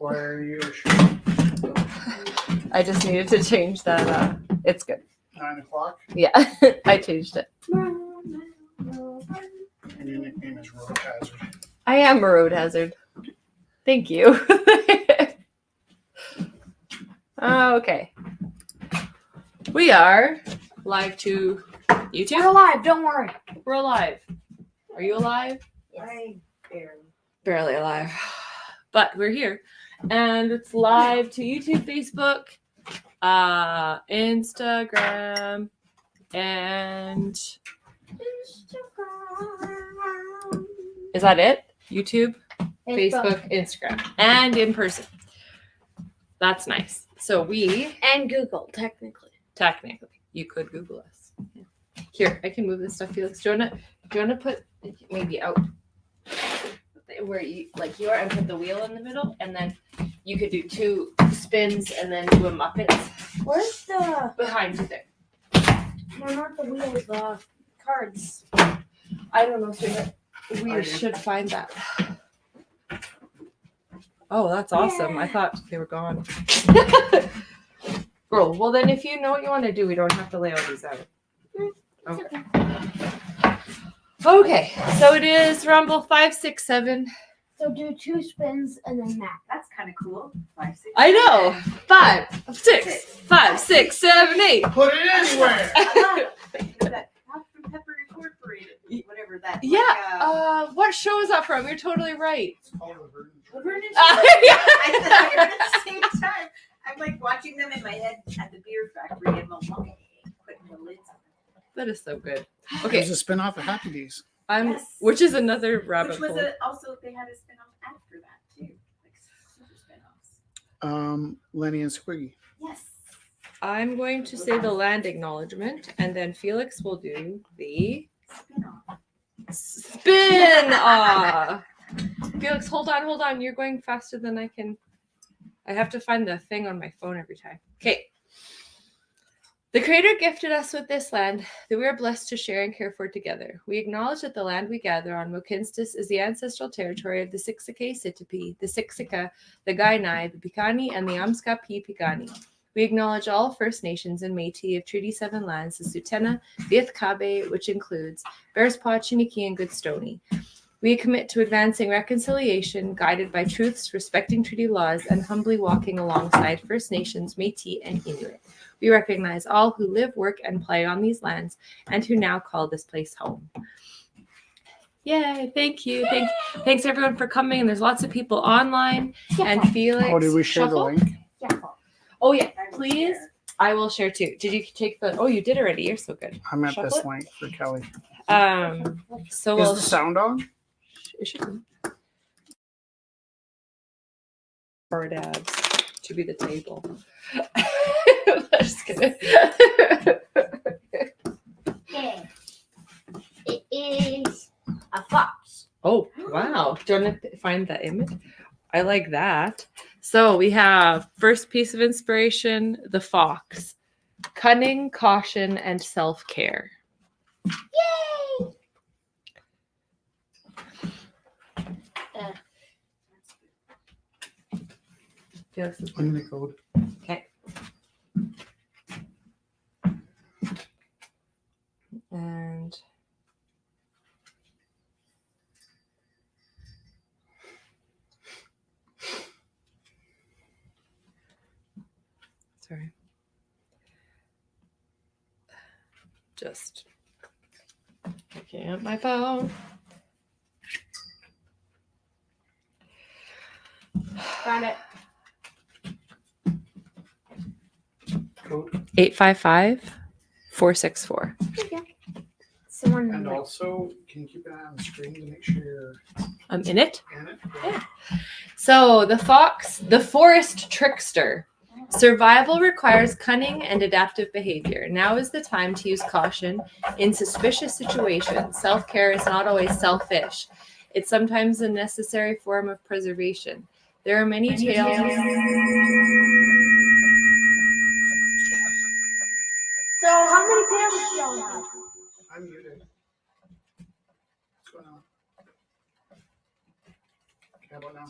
Why are you? I just needed to change that. It's good. 9 o'clock. Yeah, I changed it. And your nickname is Road Hazard. I am a road hazard. Thank you. Okay. We are live to YouTube. We're alive, don't worry. We're alive. Are you alive? I'm Barely alive. But we're here. And it's live to YouTube, Facebook, Instagram, and is that it? YouTube, Facebook, Instagram, and in person. That's nice. So and Google, technically. You could Google us. Yeah. Here, I can move this stuff, Felix. Do you wanna put maybe out where you are and put the wheel in the middle, and then you could do 2 spins and then do a Muppets Where's the behind you there. no, not the wheels, the cards? I don't know, sweetheart. We should find that. Oh, that's awesome. I thought they were gone. Girl, well then if you know what you want to do, we don't have to lay all these out. Okay. Okay, so it is Rumble 5, 6, 7. So do 2 spins and then that. That's kind of cool. 5, 6. I know. 5, 6, 5, 6, 7, 8. Put it anywhere. That Dr. Pepper Incorporated, whatever that. Yeah. What show is that from? You're totally right. It's called the Verdant Show. Laverne and Yeah. I said I heard it at the same time. I'm like watching them in my head at the beer factory and I'm like, putting the lids on. That is so good. It Okay, was a spin-off of Happy Days. Yes. which is another rabbit Which was hole. also they had a spin-off after that too, like super spin-offs. Lenny and Squiggy. Yes. I'm going to say the land acknowledgement, and then Felix will do the Spin-off. spin off. Felix, hold on. You're going faster than I can. I have to find the thing on my phone every time. Okay. The Creator gifted us with this land that we are blessed to share and care for together. We acknowledge that the land we gather on Mohkinstsis is the ancestral territory of the Siksika Sitapi, the Siksika, the Kainai, the Piikani, and the Amskapi Piikani. We acknowledge all First Nations and Métis of Treaty 7 lands, the Tsutena, the Ithkabe, which includes Bearspaw, Chiniki, and Goodstoney. We commit to advancing reconciliation, guided by truths, respecting treaty laws, and humbly walking alongside First Nations, Métis, and Inuit. We recognize all who live, work, and play on these lands, and who now call this place home. Yay, thank you. Thanks everyone for coming. And there's lots of people online. And Felix. Oh, did we share the link? Oh, yeah, please. I will share too. Did you take the? Oh, you did already. You're so good. I meant this Chocolate? link for Kelly. So Is we'll. the sound on? It should be. Hard abs to be the table. Just kidding. Okay. It is a fox. Oh, wow. Do you want to find the image? I like that. So we have first piece of inspiration, the fox. Cunning, caution, and self-care. Yay! Felix is- In the code. Okay. And sorry. Just looking at my phone. Found it. Code. 855-464. Someone And also, can you keep an eye on the screen to make sure you're I'm in it. in it? Yeah. So the fox, the forest trickster. Survival requires cunning and adaptive behavior. Now is the time to use caution in suspicious situations. Self-care is not always selfish. It's sometimes a necessary form of preservation. There are many tales. So how many tails do y'all have? I'm muted. What's going on? Okay, how about now?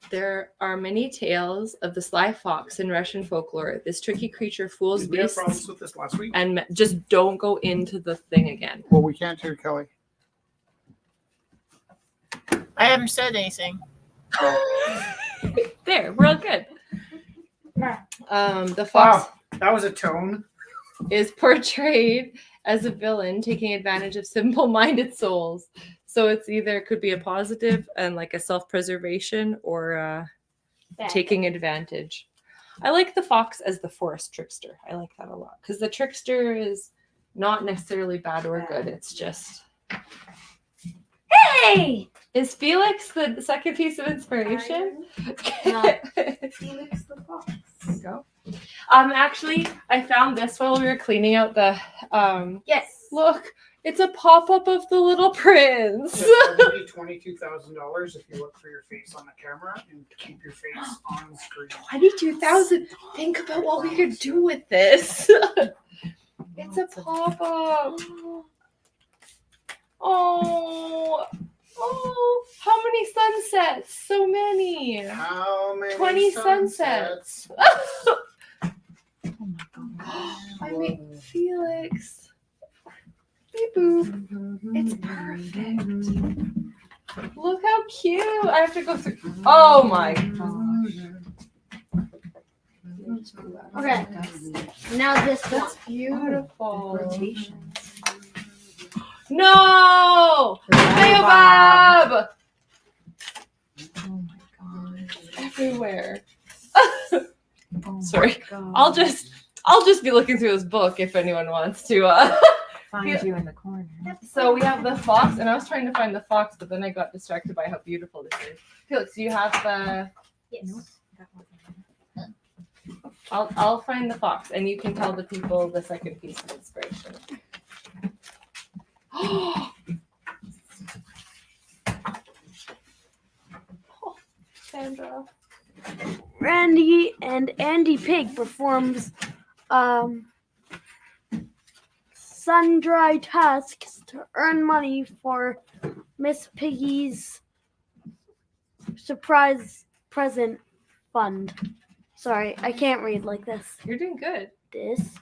There are many tales of the sly fox in Russian folklore. This tricky creature fools Did we have beasts problems with this last week? and just don't go into the thing again. Well, we can't hear Kelly. I haven't said anything. There, we're all good. Nah. The fox Wow, that was a tone. is portrayed as a villain taking advantage of simple-minded souls. So it's either could be a positive and like a self-preservation or Bad. taking advantage. I like the fox as the forest trickster. I like that a lot because the trickster is not necessarily bad or good. It's just. Hey! Is Felix the second piece of inspiration? No. Felix the fox. There you go. Actually, I found this while we were cleaning out the. Yes. Look, it's a pop-up of the Little Prince. It's probably $22,000 if you look for your face on the camera and keep your face on the screen. 22,000. Think about what we could do with this. It's a pop-up. Oh, how many sunsets? So many. How many 20 sunsets. Oh my god. I made Felix. Beep boop. It's perfect. Look how cute. I have to go through. Oh my gosh. Okay. Now this one. That's beautiful. No! Baobab! Oh my god. Everywhere. Oh Sorry. my God. I'll just be looking through this book if anyone wants to. Find you in the corner. So we have the fox, and I was trying to find the fox, but then I got distracted by how beautiful this is. Felix, do you have the? Yes. I'll find the fox, and you can tell the people the second piece of inspiration. Oh, Sandra. Randy and Andy Pig performs sundry tasks to earn money for Miss Piggy's surprise present fund. Sorry, I can't read like this. You're doing good. This.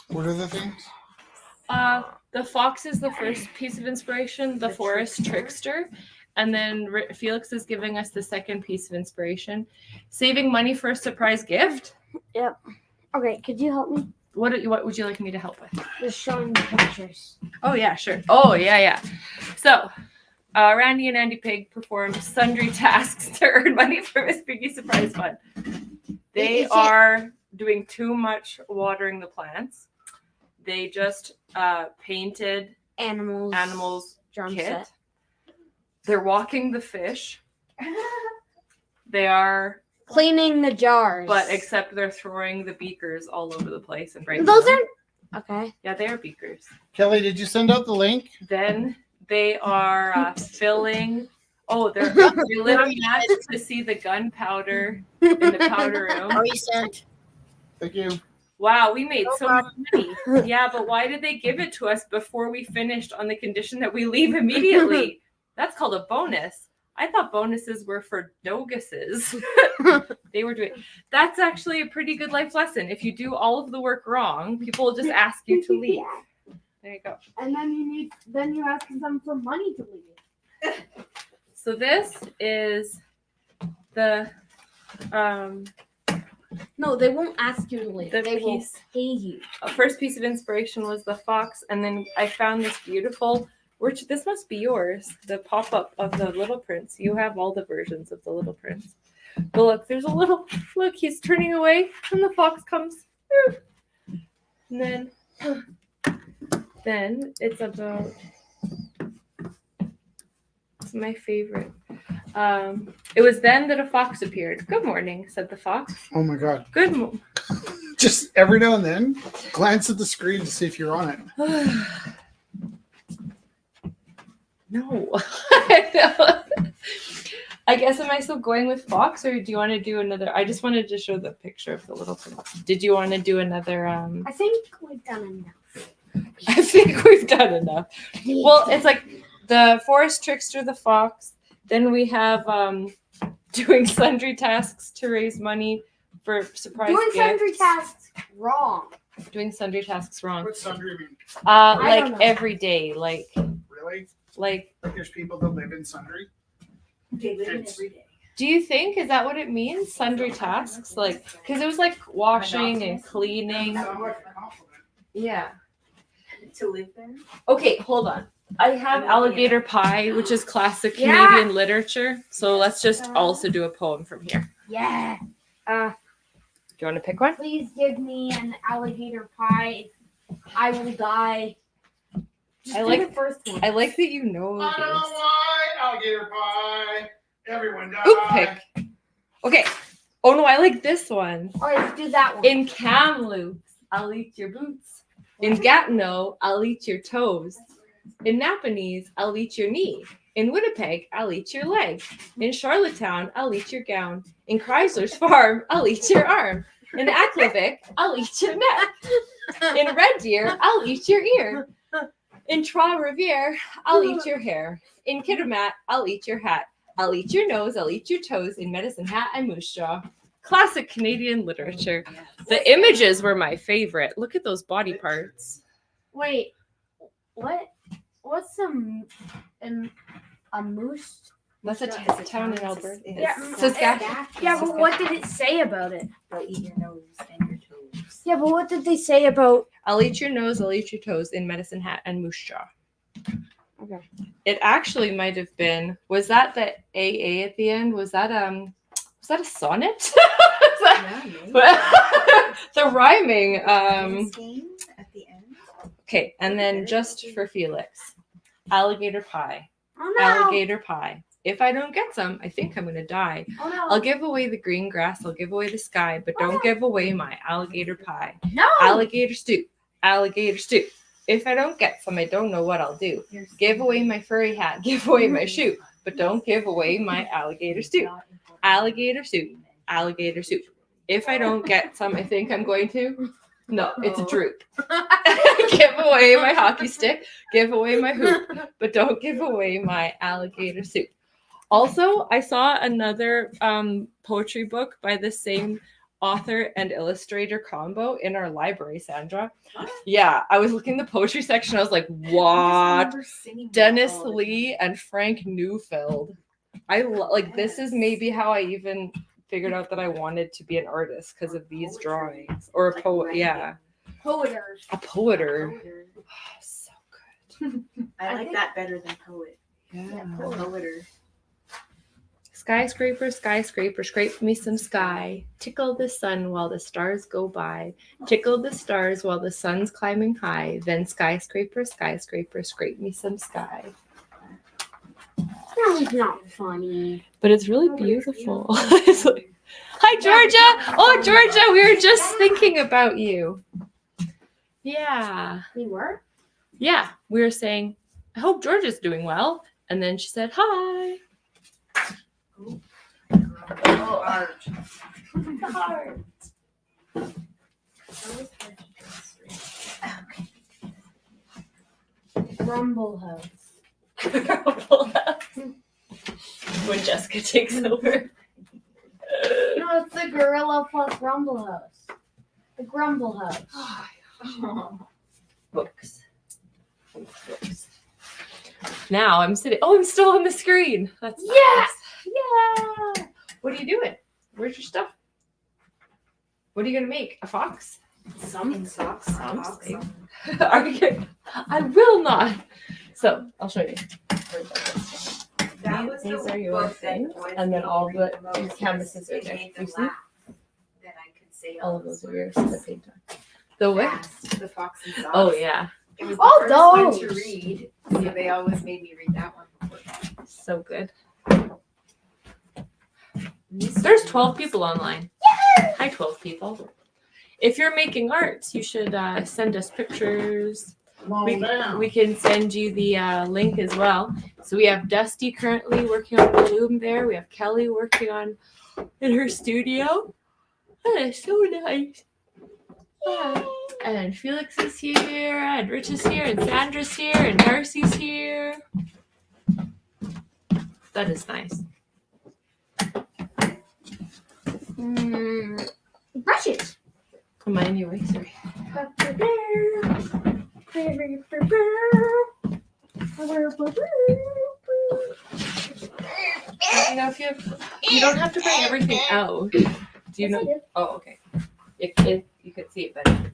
What are the things? The fox is the first piece of inspiration, the forest trickster. And then Felix is giving us the second piece of inspiration. Saving money for a surprise gift. Okay, could you help me? What would you like me to help with? Just showing the pictures. Oh, yeah, sure. Oh, yeah. So, Randy and Andy Pig perform sundry tasks to earn money for Miss Piggy's surprise fund. They are doing too much watering the plants. They just painted animals drum kit. set. They're walking the fish. They are, Cleaning the jars. but except they're throwing the beakers all over the place and breaking those them. aren't okay. Yeah, they are beakers. Kelly, did you send out the link? Then they are filling. Oh, they lit a match to see the gunpowder in the powder room. Are you sent? Thank you. Wow, we made No so much money. Yeah, but why did they give it to us before we finished on the condition that we leave immediately? That's called a bonus. I thought bonuses were for doguses. They were doing. That's actually a pretty good life lesson. If you do all of the work wrong, people will just ask you to leave. There you go. And then you ask them for money to leave. So this is the No, they won't ask you to leave. The They will piece. pay you. first piece of inspiration was the fox, and then I found this beautiful, which this must be yours, the pop-up of the Little Prince. You have all the versions of the Little Prince. But look, there's a little, look, he's turning away, and the fox comes. And then it's about, it's my favorite. It was then that a fox appeared. Good morning, said the fox. Oh my God. Good morning. Just every now and then, glance at the screen to see if you're on it. No. I guess, am I still going with fox, or do you want to do another? I just wanted to show the picture of the Little Prince. Did you want to do another? I think we've done enough. I think we've done enough. Well, it's like the forest trickster, the fox. Then we have doing sundry tasks to raise money for surprise Doing gifts. sundry tasks wrong. Doing sundry tasks wrong. What's sundry mean? don't Like know. every day, like Really? like. Like there's people that live in sundry? They live in It's- every day. Do you think is that what it means? Sundry tasks, like because it was like washing and cleaning. Sound like a compliment. Yeah. To live there? Okay, hold on. I have Alligator Pie, which is classic Yeah. Canadian literature. So let's just also do a poem from here. Yeah. Do you want to pick one? Please give me an alligator pie. I will die. Just I do like- the first one. I like that you know I don't know this. why. Alligator pie. Everyone die. Oop, pick. Okay. Oh no, I like this one. All right, let's do that one. In Kamloops, I'll eat your boots. In Gatineau, I'll eat your toes. In Napanese, I'll eat your knee. In Winnipeg, I'll eat your leg. In Charlottetown, I'll eat your gown. In Chrysler's Farm, I'll eat your arm. In Aklavik, I'll eat your neck. In Red Deer, I'll eat your ear. In Trois-Rivières, I'll eat your hair. In Kitimat, I'll eat your hat. I'll eat your nose, I'll eat your toes. In Medicine Hat and Moose Jaw. Classic Canadian literature. The images were my favorite. Look at those body parts. Wait, what? What's a moose? That's a Moose Jaw is a town in town. Alberta. Yeah, Saskatchewan. Yeah, but what did it say about it? They'll eat your nose and your toes. Yeah, but what did they say about? I'll eat your nose, I'll eat your toes in Medicine Hat and Moose Jaw. Okay. It actually might have been. Was that the AA at the end? Was that a sonnet? Was that- Yeah, the rhyming. scheme at the end. Okay, and then just for Felix, alligator pie. Oh no! Alligator pie. If I don't get some, I think I'm gonna die. Oh no! I'll give away the green grass, I'll give away the sky, but don't give away my alligator pie. No! Alligator stew. Alligator stew. If I don't get some, I don't know what I'll do. Give away my furry hat, give away my shoe, but don't give away my alligator stew. Alligator stew. Alligator stew. If I don't get some, I think I'm going to. No, it's a droop. Give away my hockey stick, give away my hoop, but don't give away my alligator soup. Also, I saw another poetry book by the same author and illustrator combo in our library, Sandra. What? Yeah, I was looking in the poetry section. I was like, what? Dennis Lee and Frank Neufeld. Like this is maybe how I even figured out that I wanted to be an artist because of these drawings or a poet. Yeah, Poeters. a poeter. Oh, so good. I like that better than poet. Yeah. Poeter. Skyscraper, skyscraper, scrape me some sky. Tickle the sun while the stars go by. Tickle the stars while the sun's climbing high. Then skyscraper, skyscraper, scrape me some sky. That was not funny. But it's really beautiful. It's like, hi, Georgia. Oh, Georgia, we were just thinking about you. Yeah. We were? Yeah. We were saying, I hope Georgia's doing well. And then she said, hi. Oh, art. Rumble House. When Jessica takes over. No, it's the Gorilla plus Rumble House. The Grumble House. Books. Now I'm sitting. Oh, I'm still on the screen. That's Yeah! nice. Yeah. What are you doing? Where's your stuff? What are you gonna make? A fox? In socks. Something. Are you? I will not. So I'll show you. That was These the are your book that things, was and then all the most your canvases are it there. made You them see? laugh that I could say All of those those are yours. words The paint on. The what? fast. The Fox and Socks. Oh yeah, It was Oh, the first one to those. read, so they always made me read that one before. so good. There's 12 people online. Hi, 12 people. If you're making arts, you should send us pictures. Come on down. We can send you the link as well. So we have Dusty currently working on the loom there. We have Kelly working on in her studio. That is so nice. And Felix is here, and Rich is here, and Sandra's here, and Darcy's here. That is nice. Brushes. My anyway, sorry. You know, if you don't have to bring everything out. Do you know? Oh, okay. If you could see it better.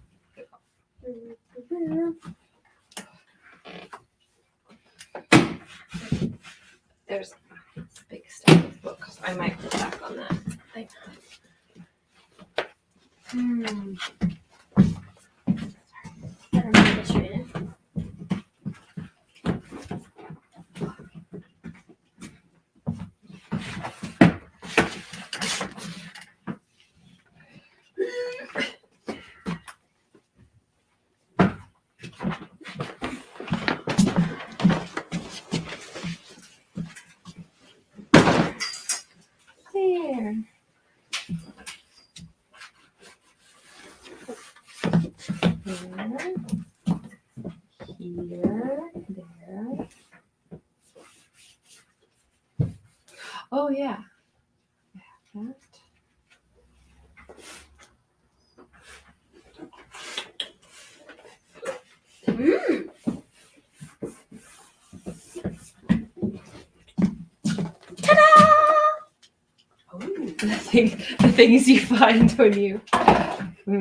There's a big stack of books. I might put back on that thing. There. Here, there. Oh yeah. That. The things you find when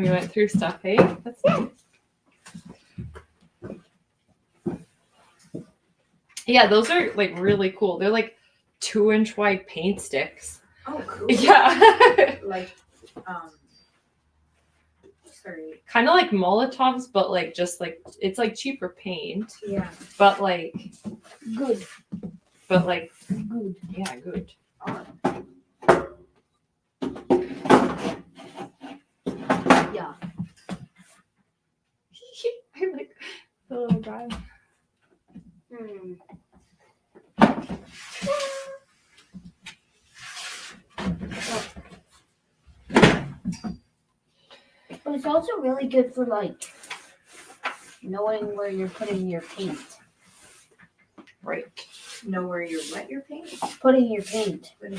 we went through stuff, hey? That's nice. Yeah, those are like really cool. They're like 2-inch wide paint sticks. Oh, cool. Yeah. Like, sorry. Kind of like Molotovs, but like just like it's like cheaper paint, Yeah. but like Good. but like Good. yeah, good. Yeah. I like the little guy. But it's also really good for like knowing where you're putting your paint. Right. Know where you're what you're painting? Putting your paint. Yeah.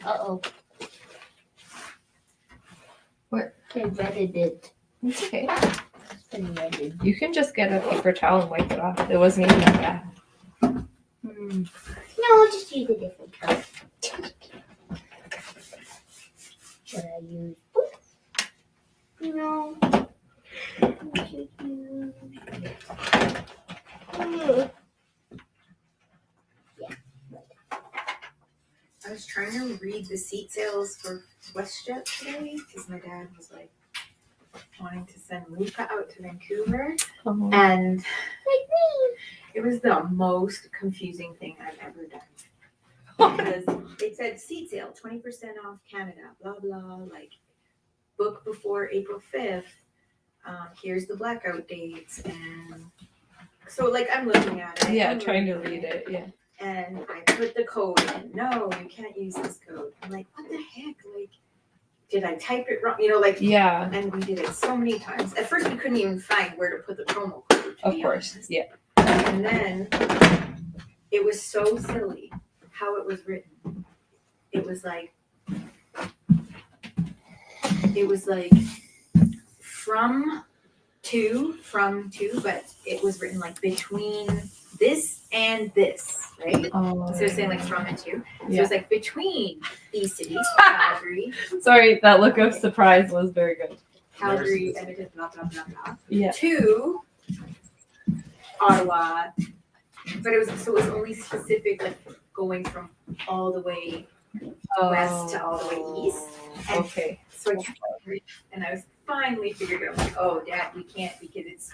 Uh-oh. What? They redded it. It's okay. It's been redded. You can just get a paper towel and wipe it off. It wasn't even that bad. No, I'll just use a different color. Should I use blue? No. I should use... I was trying to read the seat sales for WestJet today because my dad was like wanting to send Luca out to Vancouver, Oh. and it was the most confusing thing I've ever done. Because it said seat sale, 20% off Canada, blah blah, like book before April 5th. Here's the blackout dates, and so like I'm looking at it. Yeah, I'm trying to reading read it. Yeah. And I put the code in. No, you can't use this code. I'm like, what the heck? Like, did I type it wrong? You know, like, Yeah. and we did it so many times. At first, we couldn't even find where to put the promo code. To Of be course. honest. Yeah. And then it was so silly how it was written. It was like from to, but it was written like between this and this, right? Oh. So it's saying like from and to. So Yeah. it's like between these cities, Calgary, Sorry, that look of surprise was very good. Calgary, Edmonton, blah blah blah blah, Yeah. to Ottawa. But it was only specific, like going from all the way west to all the way east. And Okay. so I kept reading, and I was finally figured out, like, oh, Dad, we can't because it's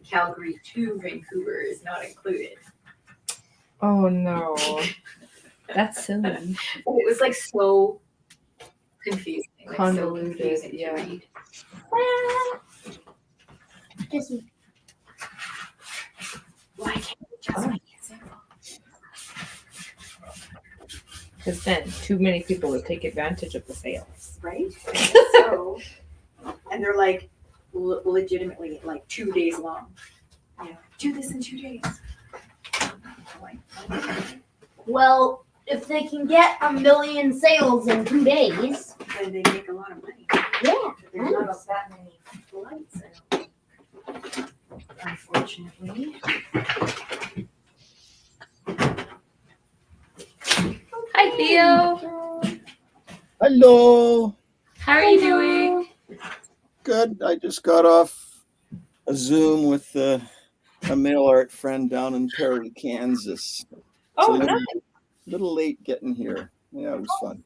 Calgary to Vancouver is not included. Oh no. That's silly. And it was like so confusing. Like, Convoluted, so confusing to yeah. read. Just Why can't we just make it simple? Because then too many people would take advantage of the sales. Right? So, and they're like legitimately like 2 days long. You know, do this in 2 days. I'm like, well, if they can get 1 million sales in 2 days, then they make a lot of money. yeah. There's not that many flights. I don't think. Unfortunately. Hi Theo. Hello. How are you doing? Good. I just got off a Zoom with a mail art friend down in Perry, Kansas. Oh, It's a nice. little late getting here. Yeah, it was fun.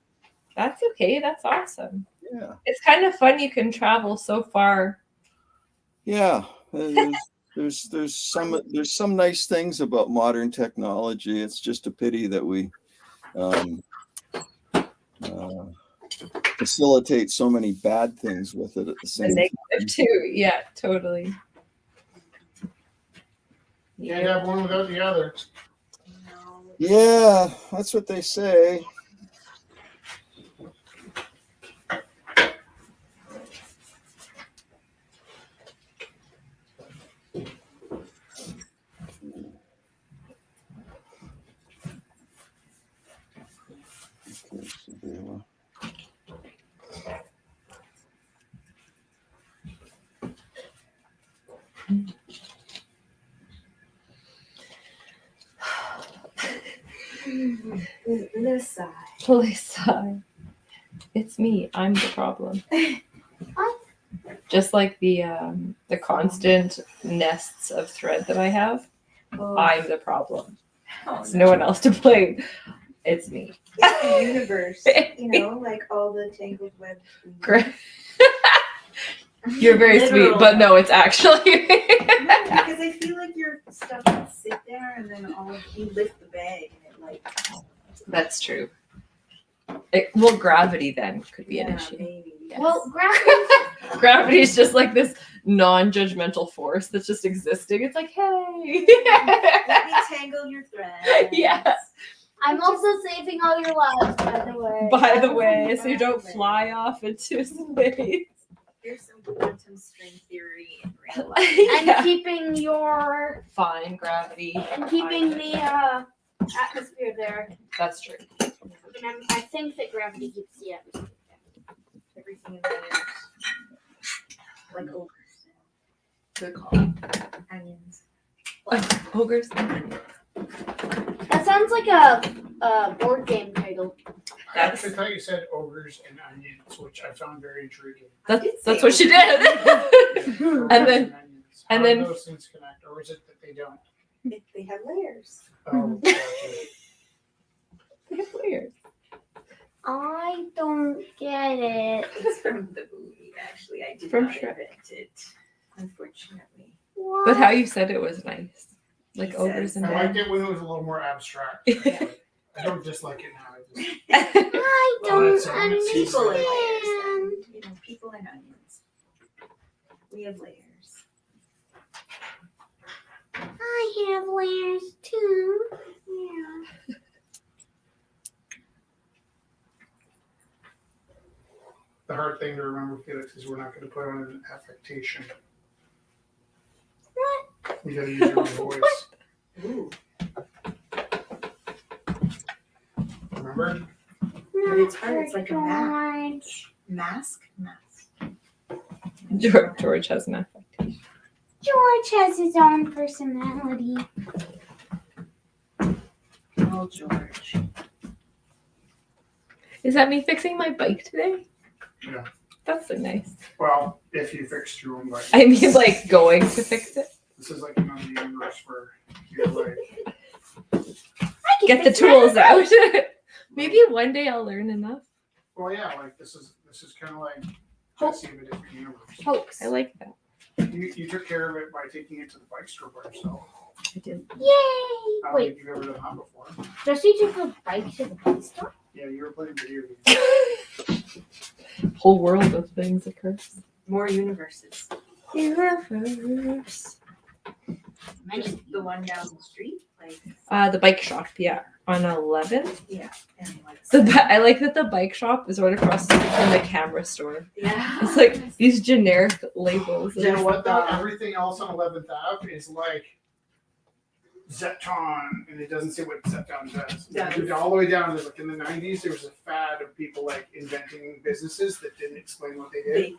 That's okay. That's awesome. Yeah. It's kind of fun you can travel so far. Yeah. There's some nice things about modern technology. It's just a pity that we facilitate so many bad things with it at the The same time. negative too. Yeah, totally. Can't have one without the other. No. Yeah, that's what they say. Okay, so Bella. Lissa. Lisa, it's me. I'm the problem. Just like the constant nests of thread that I have, Oh, I'm the problem. oh, There's no one else to blame. It's me. It's the universe. You know, like all the tangled web. Great. You're very sweet, but no, it's actually No, because I feel like your stuff can sit there and then you lift the bag and it like That's true. Well, gravity then could be an yeah, issue. maybe. Yes. Well, gravity. Gravity is just like this non-judgmental force that's just existing. It's like, hey. Let me tangle your thread. Yeah. I'm also saving all your lives, by the way. By the way, so you don't fly off into space. Here's some quantum string theory in real life. And Yeah. keeping your Fine gravity. the atmosphere there. That's true. I think that gravity keeps the atmosphere. Everything in layers. Like ogres. Good call. Onions. Ogres. That sounds like a board game title. I actually thought you said ogres and onions, which I found very intriguing. That's say what she did. Ogres And then- onions. and How then- do those things connect, or is it that they don't? They have layers. Oh, gotcha. It's weird. I don't get it. It's from the movie, actually. I did From not Shrek. invent it, unfortunately. But how you said it was nice. Like He ogres says and I dead. liked it when it was a little more abstract. I don't dislike it now. I just, I Well, don't it's People and layers. understand. You know, people and onions. We have layers. I have layers too. Yeah. the hard thing to remember, Felix, is we're not going to put on an affectation. You got to use your own voice. Ooh. Remember? But it's hard. It's like a mask. Mask. George has an affectation. George has his own personality. Oh, George. Is that me fixing my bike today? Yeah. That's so nice. Well, if you fixed your own life. I mean, like going to fix it. This is like another universe for your life. Get the tools out. Maybe one day I'll learn enough. Well, yeah, like this is kind of like Hope. Jesse of a different universe. Hoax. I like that. You took care of it by taking it to the bike store by yourself. I did. Yay! I don't Wait, think you've ever done that before. Jesse took a bike to the bike store? Yeah, you were playing video games. Whole world of things occurs. More universes. Universe. Just the one down the street, like, The bike shop, yeah, on 11th. and like. I like that the bike shop is right across the street from the camera store. Yeah. It's like these generic labels. You know what though? uh, Everything else on 11th Ave is like Zepton, and it doesn't say what Zepton does. Does. All the way down to like in the 90s, there was a fad of people like inventing businesses that didn't explain what they did.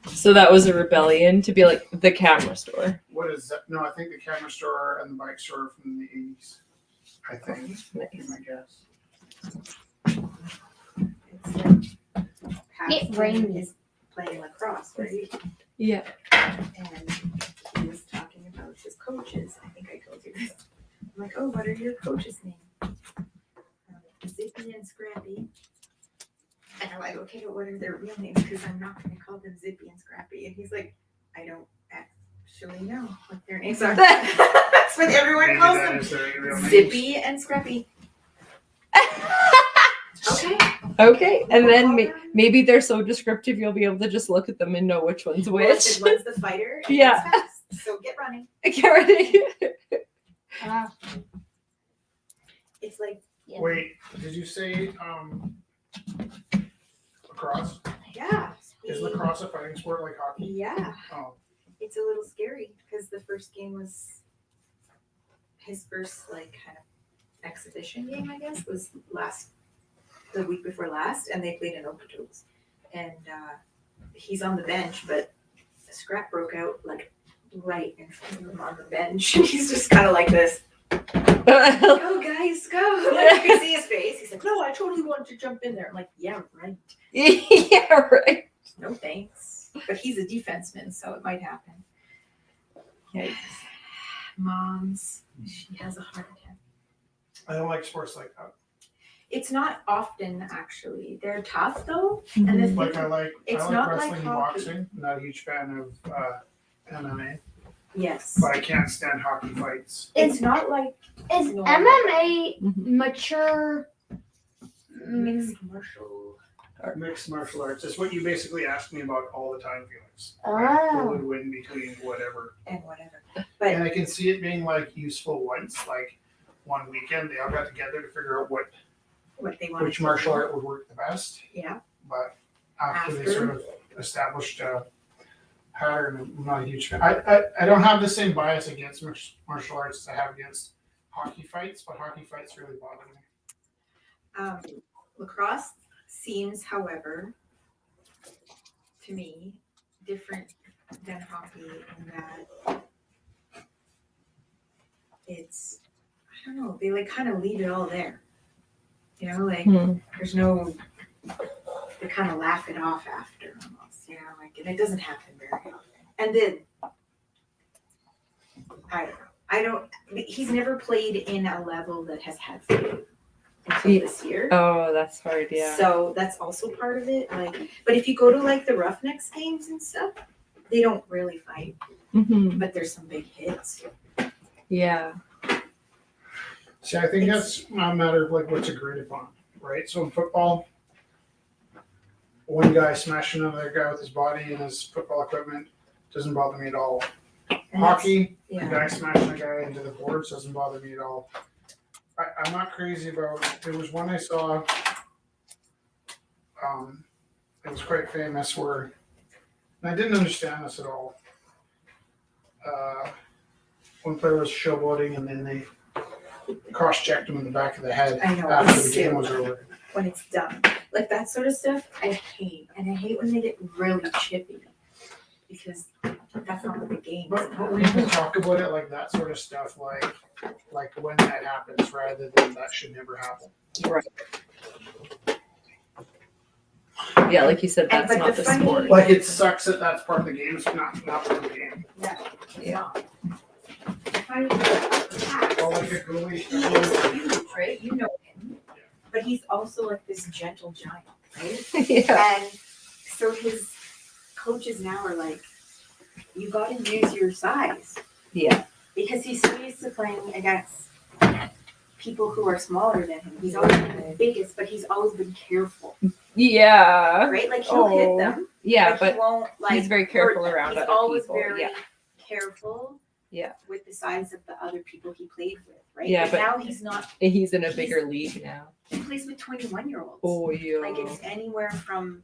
So that was a rebellion to be like the camera store. What is that? No, I think the camera store and the bike store are from the 80s. I think. Nice. My guess. It's like It Pat rained. is playing lacrosse, right? Yeah. And he was talking about his coaches. I think I told you this. I'm like, oh, what are your coaches' names? Zippy and Scrappy. And I'm like, okay, but what are their real names? Because I'm not going to call them Zippy and Scrappy. And he's like, I don't actually know what their names are. That's what everyone Maybe calls that them. is their real names. Zippy and Scrappy. Okay. Okay, and then maybe they're so descriptive you'll be able to just look at them and know which one's Well, which. said one's the fighter and Yeah. one's fast. So get running. Get ready. It's like, Yeah. Wait, did you say lacrosse? yeah. Is lacrosse a fighting sport like hockey? Yeah. Oh, It's a little scary because the first game was his first like kind of exhibition game, I guess, was the week before last, and they played in Okotoks. And he's on the bench, but a scrap broke out like right in front of him on the bench. And he's just kind of like this. Go guys, go! Like, you can see his face. He's like, no, I totally wanted to jump in there. I'm like, yeah, right. Yeah, right. No thanks. But he's a defenseman, so it might happen. Yikes. Mom's, she has a heart attack. I don't like sports like that. It's not often, actually. They're tough though, and the Mhm. Like I like It's not like wrestling and hockey. boxing. I'm not a huge fan of MMA, yes, but I can't stand hockey fights. it's not like Is No. MMA Mhm. mature? mixed martial. Mixed martial arts. It's what you basically ask me about all the time, Felix. Who Oh. would win between whatever. And whatever. But And I can see it being like useful once, like one weekend they all got together to figure out what what they want. which martial art would work the best. Yeah. But after they After? sort of established a pattern, I'm not a huge fan. I don't have the same bias against martial arts as I have against hockey fights, but hockey fights really bother me. Lacrosse seems, however, to me, different than hockey in that it's, I don't know, they like kind of leave it all there. You know, like Hmm. there's no, they kind of laugh it off after almost, you know, like, and it doesn't happen very often. And then, I don't, he's never played in a level that has had fighting until Yeah. this year. Oh, that's hard, yeah. So that's also part of it. Like, but if you go to like the Roughnecks games and stuff, they don't really fight, Hmm. but there's some big hits. Yeah. See, I think that's a matter of like what's agreed upon, right? So in football, one guy smashing another guy with his body and his football equipment doesn't bother me at all. And that's- Hockey, a yeah. guy smashing a guy into the boards doesn't bother me at all. I'm not crazy about. There was one I saw. It was quite famous where, and I didn't understand this at all. One player was showboating, and then they cross-checked him in the back of the head I know, after it's the game was silly. over. When it's done, like that sort of stuff, I hate, and I hate when they get really chippy because that's not what the game is But we can talk about it like that sort of stuff, like when that happens, rather than that should never happen. Yeah, like you said, that's but not the the funny- sport. Like it sucks that that's part of the game. It's not part of the game. Yeah. Pat, Well, like a goalie. he is huge, right? You know him, but he's also like this gentle giant, right? Yeah. And so his coaches now are like, you got to use your size. Yeah. Because he's so used to playing against people who are smaller than him. He's always been the biggest, but he's always been careful, Yeah. right? Like he'll hit them, Yeah, but he won't like. he's very hurt careful them. around He's other always people. very Yeah. careful. Yeah. With the size of the other people he played with, right? Yeah, but- now he's not. He's in a bigger league now. He plays with 21-year-olds. Oh, yeah. Like it's anywhere from.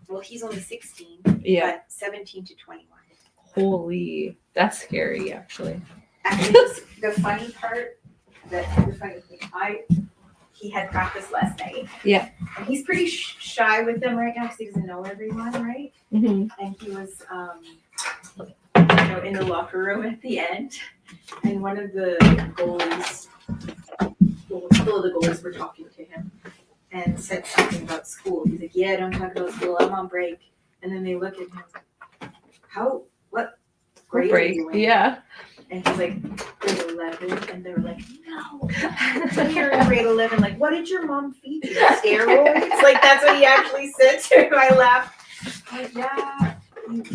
Well, he's only 16, Yeah. but 17 to 21. Holy. That's scary, actually. Actually, the funny part, the funny thing, he had practice last night. Yeah. And he's pretty shy with them right now because he doesn't know everyone, right? Mm-hmm. And he was, in the locker room at the end, and one of the goalies, well, a couple of the goalies were talking to him, and said something about school. He's like, "Yeah, don't talk about school. I'm on break." And then they look at him, what grade are you in? Yeah. And he's like, grade 11. And they were like, no. You're in grade 11. Like, what did your mom feed you? Steroids? Like, that's what he actually said to him. I laughed. Like, yeah.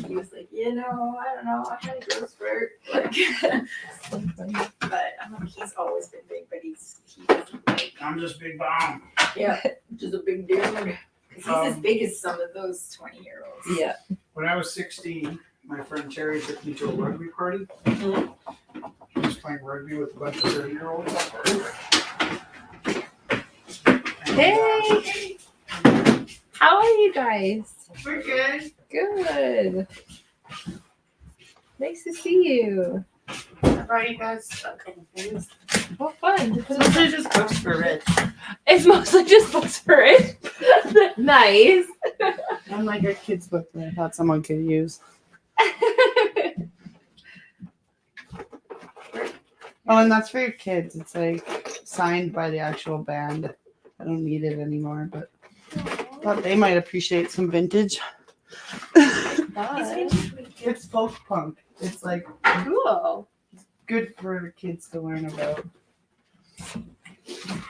He was like, I don't know. I had a growth spurt. Like, but he's always been big, but he doesn't like, I'm just big bomb. yeah, just a big dude. Because he's as big as some of those 20-year-olds. Yeah. When I was 16, my friend Terry took me to a rugby party. Mhm. He was playing rugby with a bunch of 30-year-olds. Hey! How are you guys? We're good. Good. Nice to see you. I brought you guys a couple things. What fun. Mostly just books for Rich. It's mostly just books for it. Nice. And like a kid's book that I thought someone could use. Oh, and that's for your kids. It's like signed by the actual band. I don't need it anymore, but thought they might appreciate some vintage. It's folk punk. It's like Cool. good for kids to learn about.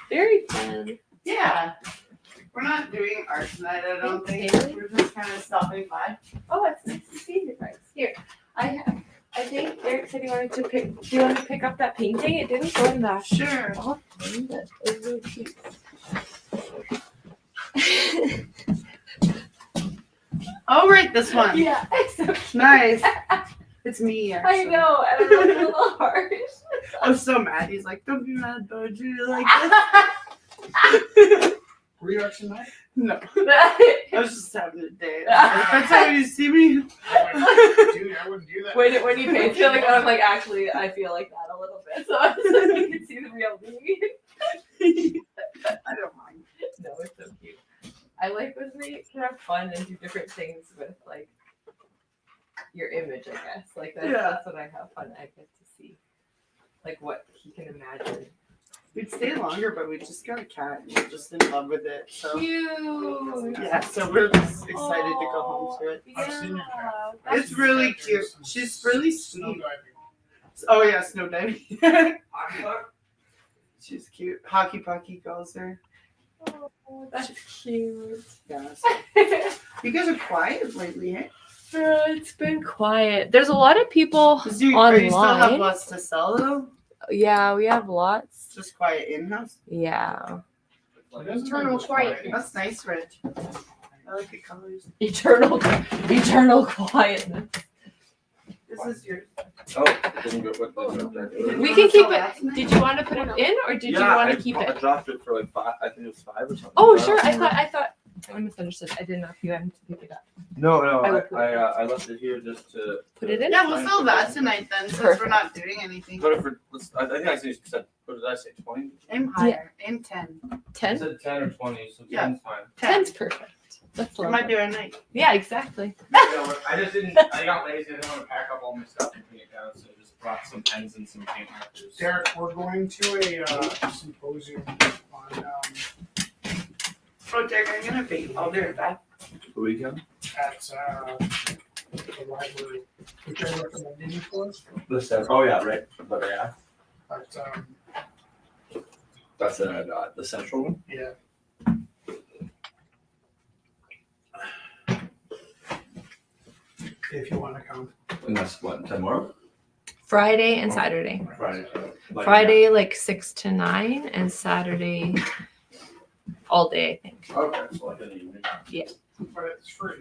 Very fun. Yeah. We're not doing art tonight, I don't think. Okay. We're just kind of stopping by. Oh, it's nice to see you guys. Here, I think Eric said he wanted to pick. Do you want to pick up that painting? It didn't go in the. Sure. I'll find it. It's really cute. Oh, right, this one. Yeah, it's so cute. Nice. It's me, actually. I know, and I'm like a little harsh. I was so mad. He's like, don't be mad, don't you like this? Were you actually mad? No. I was just having a day. That's how you see me. Dude, I wouldn't do that. when you paint feel like that, I'm like, actually, I feel like that a little bit. So I was like, you can see the real me. I don't mind. No, it's so cute. I like when we can have fun and do different things with like your image, I guess. Like that's what I have fun. I get to see like what he can imagine. We'd stay longer, but we just got a cat and we're just in love with it. So Cute. yeah, so we're just excited to go home to it. I've seen your cat. It's really cute. She's really Snow sweet. diving. Oh yeah, snow diving. She's cute. Hockey Pucky calls her. Oh, that's cute. Yes. You guys are quiet lately, eh? It's been quiet. There's a lot of people Are you still have online. lots to sell though? Yeah, we have lots. Just quiet in-house? Yeah. Eternal quiet. That's nice, Rich. I like the colors. Eternal quietness. This is yours. Oh, it didn't go with We can keep it. Did you want to put it in, or did you want to keep I it? dropped it for like 5. I think it was 5 or something. Oh, But sure. I don't remember. thought. I misunderstood. I didn't know if you had to pick it up. No, I will put it I left it here just to Put it in? Yeah, we'll sell that tonight then, since we're not doing anything. Go to for. I think I said. What did I say? 20. Aim higher. Aim 10. I 10? said 10 or 20, so Yeah. 10's fine. 10's perfect. That's It might be our night. Yeah, exactly. I just didn't. I got lazy. I didn't want to pack up all my stuff and bring it down, so I just brought some pens and some paint markers. Derek, we're going to a symposium on Oh, Derek, I'm gonna bake. I'll be right back. The weekend. at the library, which I recommended you for. Oh yeah, right. But yeah, But that's the central one. yeah, if you want to come. And that's what tomorrow. Friday and Saturday. Friday. Like, Friday like 6 to 9 and Saturday all day, I think. yeah. Okay, so like in the evening. But it's free.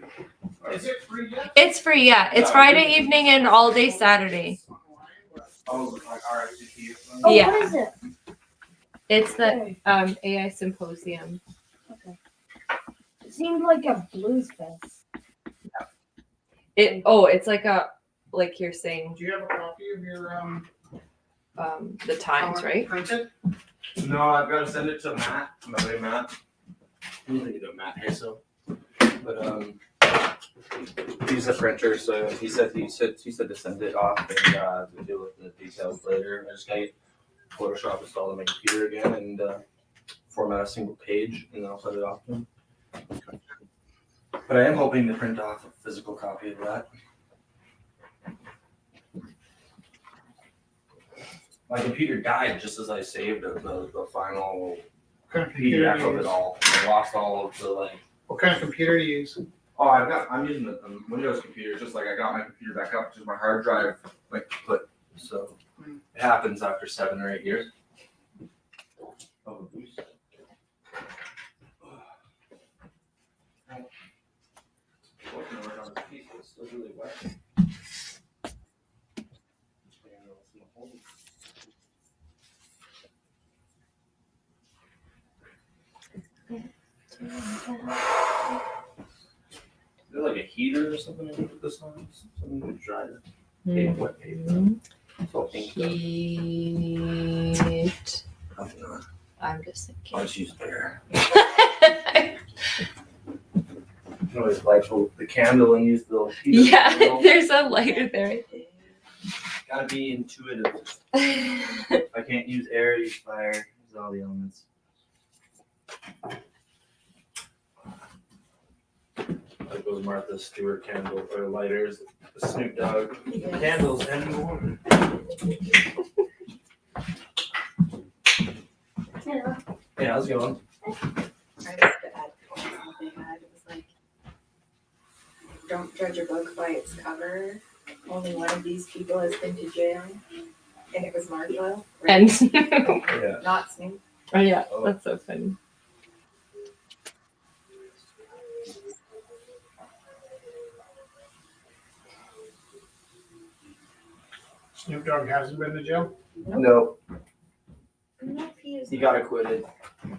Is it free yet? It's free, yeah. It's Friday evening and all day Saturday. Oh, like RSVP or something? Oh, Yeah. what is it? It's the AI symposium. Okay. It seemed like a blues fest. It's like you're saying Do you have a copy of your the times, right? printed? No, I've got to send it to Matt. My buddy Matt. I'm gonna do Matt Hazel. But he's a printer, so he said to send it off and to deal with the details later. I just gotta get Photoshop installed on my computer again and format a single page, and then I'll send it off to him. But I am hoping to print off a physical copy of that. My computer died just as I saved the final What kind of computer PDF do you of it use? all. I lost all of the like. What kind of computer do you use? Oh, I'm using the Windows computer, just like I got my computer back up, just my hard drive like put. So it happens after 7 or 8 years. Oh, oops. Working right on this piece, but it's still really wet. Is there like a heater or something I can put this on? Something to dry the paper, wet paper. It's all inked up. Heat. Probably not. I'm just I'll thinking. just use air. You can always light the candle and use the heater. Yeah, there's a lighter there. Gotta be intuitive. If I can't use air, use fire. Use all the elements. Like those Martha Stewart candle or lighters, the Snoop Dogg candles anymore. Yeah. Hey, how's it going? I was to add something that it was like, don't judge a book by its cover. Only one of these people has been to jail, and it was Martha. And Yeah. Not Snoop. oh yeah, that's so funny. Snoop Dogg hasn't been to jail. No, I don't know if he is. he got acquitted.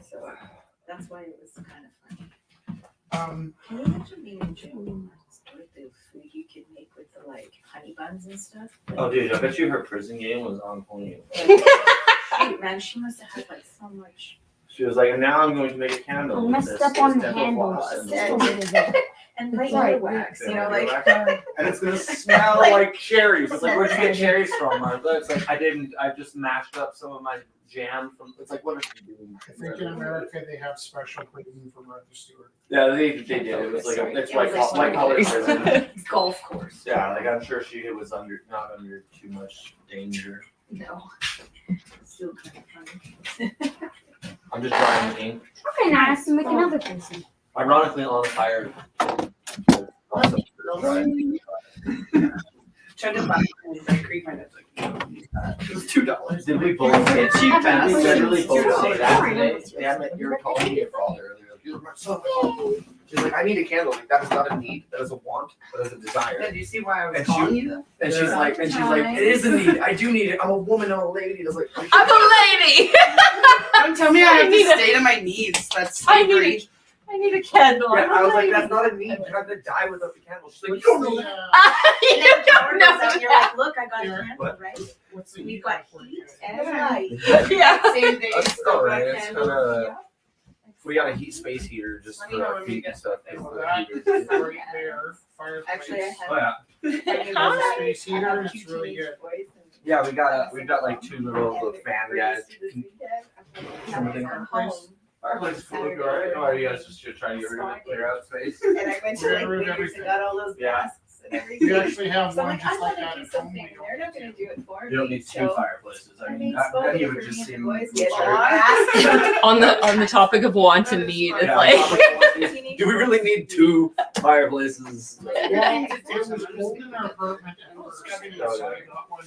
So that's why it was kind of funny. Can you imagine being in jail and the food you could make with the like honey buns and stuff? Oh, dude, I bet you her prison game was on point. Shoot, man, she must have had like so much. She was like, and now I'm going to make a candle. I with messed this- up on this the dental handles. floss and- Just a little bit. And light Sorry. wax, you Yeah, know, like. and it's gonna smell like cherries. It's like, where'd you get cherries from, Martha? It's like, I just mashed up some of my jam from, it's like, what are you doing? I think in America they have special cleaning for Martha Stewart. Yeah, they did. It was like, it's It was white collar prison. Golf course. Yeah, like I'm sure she was not under too much danger. No. Still kind of funny. I'm just drying the ink. Okay, now I have to make another person. Ironically, on the fire. Tried to buy my cream and it's like, it was $2. Did we both say Cheap ass. Did we literally both say that $2. today? Damn it, you were calling me a father earlier. Like, "You're my son." She's like, I need a candle. Like, that is not a need. That is a want. That is a desire. Did you see why I was And calling you that? And she's like, it is a need. I do need it. I'm a woman. I'm a lady. I was like, I'm a lady. Don't tell me I have need to a- stay to my needs. That's I need slavery. I need a candle. yeah, I'm I a was like, lady. that's not a need. You're not gonna die without the candle. She's like, What's you don't know the, that. And then the power No. goes out and you're like, look, I got a Yeah. candle, right? what's the We've got for heat you? and light. Yeah. Same day. That's all right. It's Candle, kinda. yeah. We got a heat space heater just Let me for know our when we feet and get stuff. Well, for that heaters. is right there. Fireplace. Actually, I have. Oh yeah. Space heater is really good. Yeah, we've got like two little fan guys. Fireplace is cool. Alright. Oh, you guys just trying to get rid of it, clear out space. And I went to We're like gonna remove Wiggers and everything. got all those Yeah. masks and everything. We actually have So I'm one like, just I'm like gonna that do at home. something, and they're not gonna do it for me. You don't need two So fireplaces. I I mean, made that spaghetti you for would me just and the seem. boys get weird. masks. on the topic of want and need, it's Yeah, like do we really need two fireplaces? Well, it was cold in our apartment and we're sitting outside, not one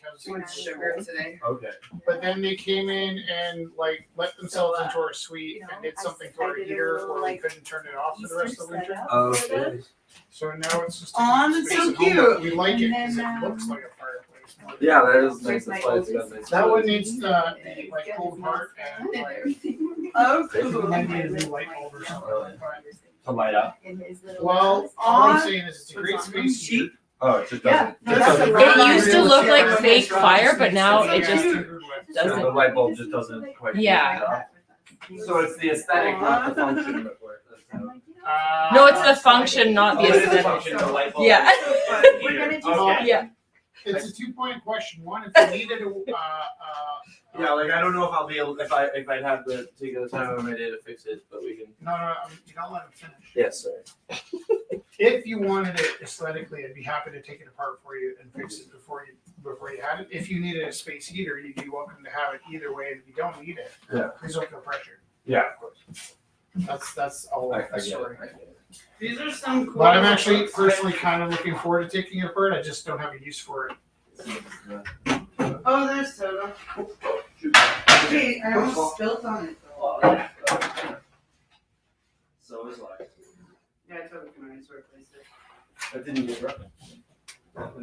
because Too much sugar today. Okay. but then they came in and like let themselves into our suite and did something to our heater where we couldn't turn it off for the rest of the winter. Okay. So now it's just Aw, that's space so at home, cute. but we like it And because then, it looks like a fireplace. more than- Yeah, that is nice. Where's That's my why it's got oldest? nice. That one needs to be like pulled apart and like Oh, we cool. might need a new light bulb or something. But, To light up. In his little well, house. all I'm saying is it's a great space heater. Oh, it just Yeah, doesn't. that's Just a doesn't. lot. It used to look like Yeah. fake fire, but now it Yeah. just So doesn't. the light bulb just doesn't quite. Yeah. light up. So it's the aesthetic, not the function. That we're- No, it's the function, not Oh, the it is the aesthetic. function, the light bulb. Yeah. We're gonna do Okay. Yeah. It's a 2-point question. One, if you needed a, Yeah, like I don't know if I'll be able, if I'd have to take the time of my day to fix it, but we can. no, you don't let him finish. Yes, sir. If you wanted it aesthetically, I'd be happy to take it apart for you and fix it before you had it. If you needed a space heater, you'd be welcome to have it either way. If you don't need it, Yeah. please don't feel pressured. Yeah, of course. That's all I of the get it. story. I get it. These are some cool. But I'm actually personally kind of looking forward to taking it apart. I just don't have a use for it. Oh, there's soda. Hey, I almost spilled on it though. So is life. Yeah, I took it from my store place. That didn't get broken. Alright,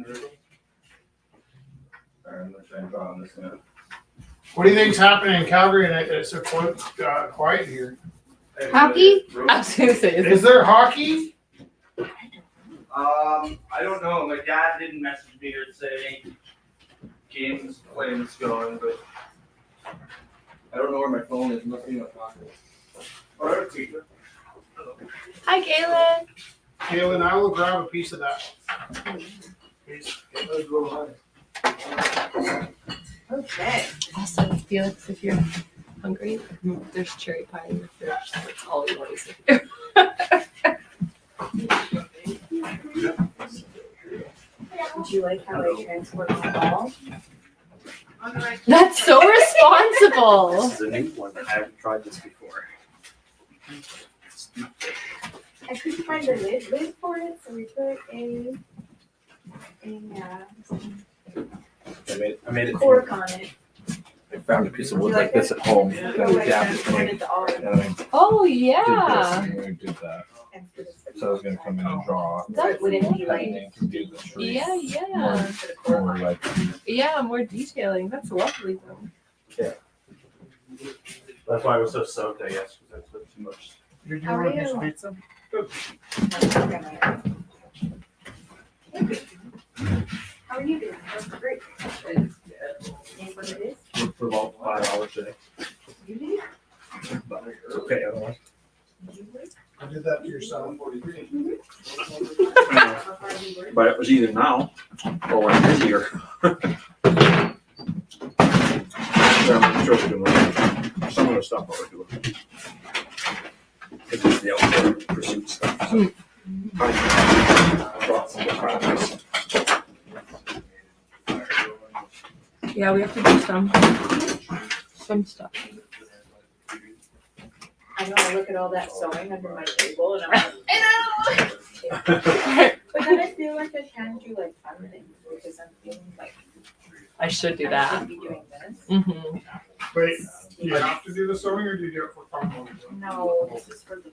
I'm gonna try and draw on this now. What do you think's happening in Calgary tonight that it's so quiet here? Hockey? I was gonna say, Is there hockey? I don't know. My dad didn't message me to say games plans going, but I don't know where my phone is. Must be in my pocket. Alright, teacher. Hi, Galen. Kaylin, I will grab a piece of that. Please. Okay. Also, Felix, if you're hungry, there's cherry pie in the fridge. That's all you always do. Would you like how I transport my ball? That's so responsible. This is a new one. I haven't tried this before. I couldn't find the lid for it, so we put a I made it. cork on it. I found a piece of wood like this at home. Then we dabbed it in. And I Oh did yeah. this, and we did that. So I was gonna come in and draw. So it wouldn't be like. And then do the tree. Yeah, yeah. Put a cork More on it. like, Yeah, more detailing. That's lovely though. that's why I was so soaked, I guess, because I put too much. Did you How are want a piece you? of pizza? How are you doing? That's great. And what it is? For about 5 hours today. You did? But it's okay otherwise. I did that to yourself. How far have you worked? But it was either now or when I'm busier. I'm sure we're doing some of the stuff that we're doing. It's just the outdoor pursuit stuff. So. I brought some good practice. Yeah, we have to do some stuff. I know, I look at all that sewing under my table and I'm like, I know! But then I feel like I can do like fun things because I'm feeling like I should do I that. should be doing this. Mm-hmm. Wait, do you have to do the sewing or do you do it for fun? No, this is for the.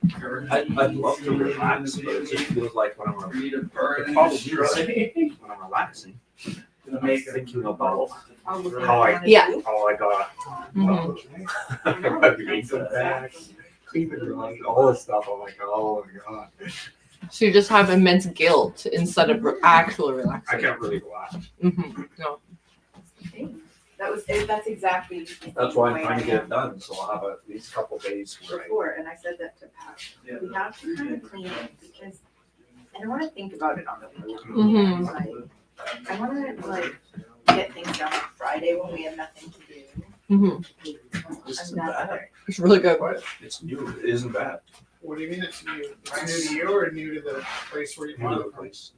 I'd love to relax, but it just feels like when I'm when I'm relaxing, I'm thinking about I'll look at How I- it. Yeah. how I got Mm-hmm. my pizza back, all this stuff. I'm like, oh my god, So you just have immense guilt instead of actual I relaxing. can't really relax. Mm-hmm. No. That's exactly. That's why I'm the trying to way get I it done, so I'll have at least a couple days am where I. Before, and I said that to Pat, we have to kind of clean it because I don't wanna think about it on the weekend. Mhm. Like, I wanna like get things done on Friday when we have nothing to do. Mm-hmm. This I'm isn't not bad. there. It's really good. But it's new. It isn't bad. What do you mean it's new? It's new to you or new to the place where you New to bought the it from? place.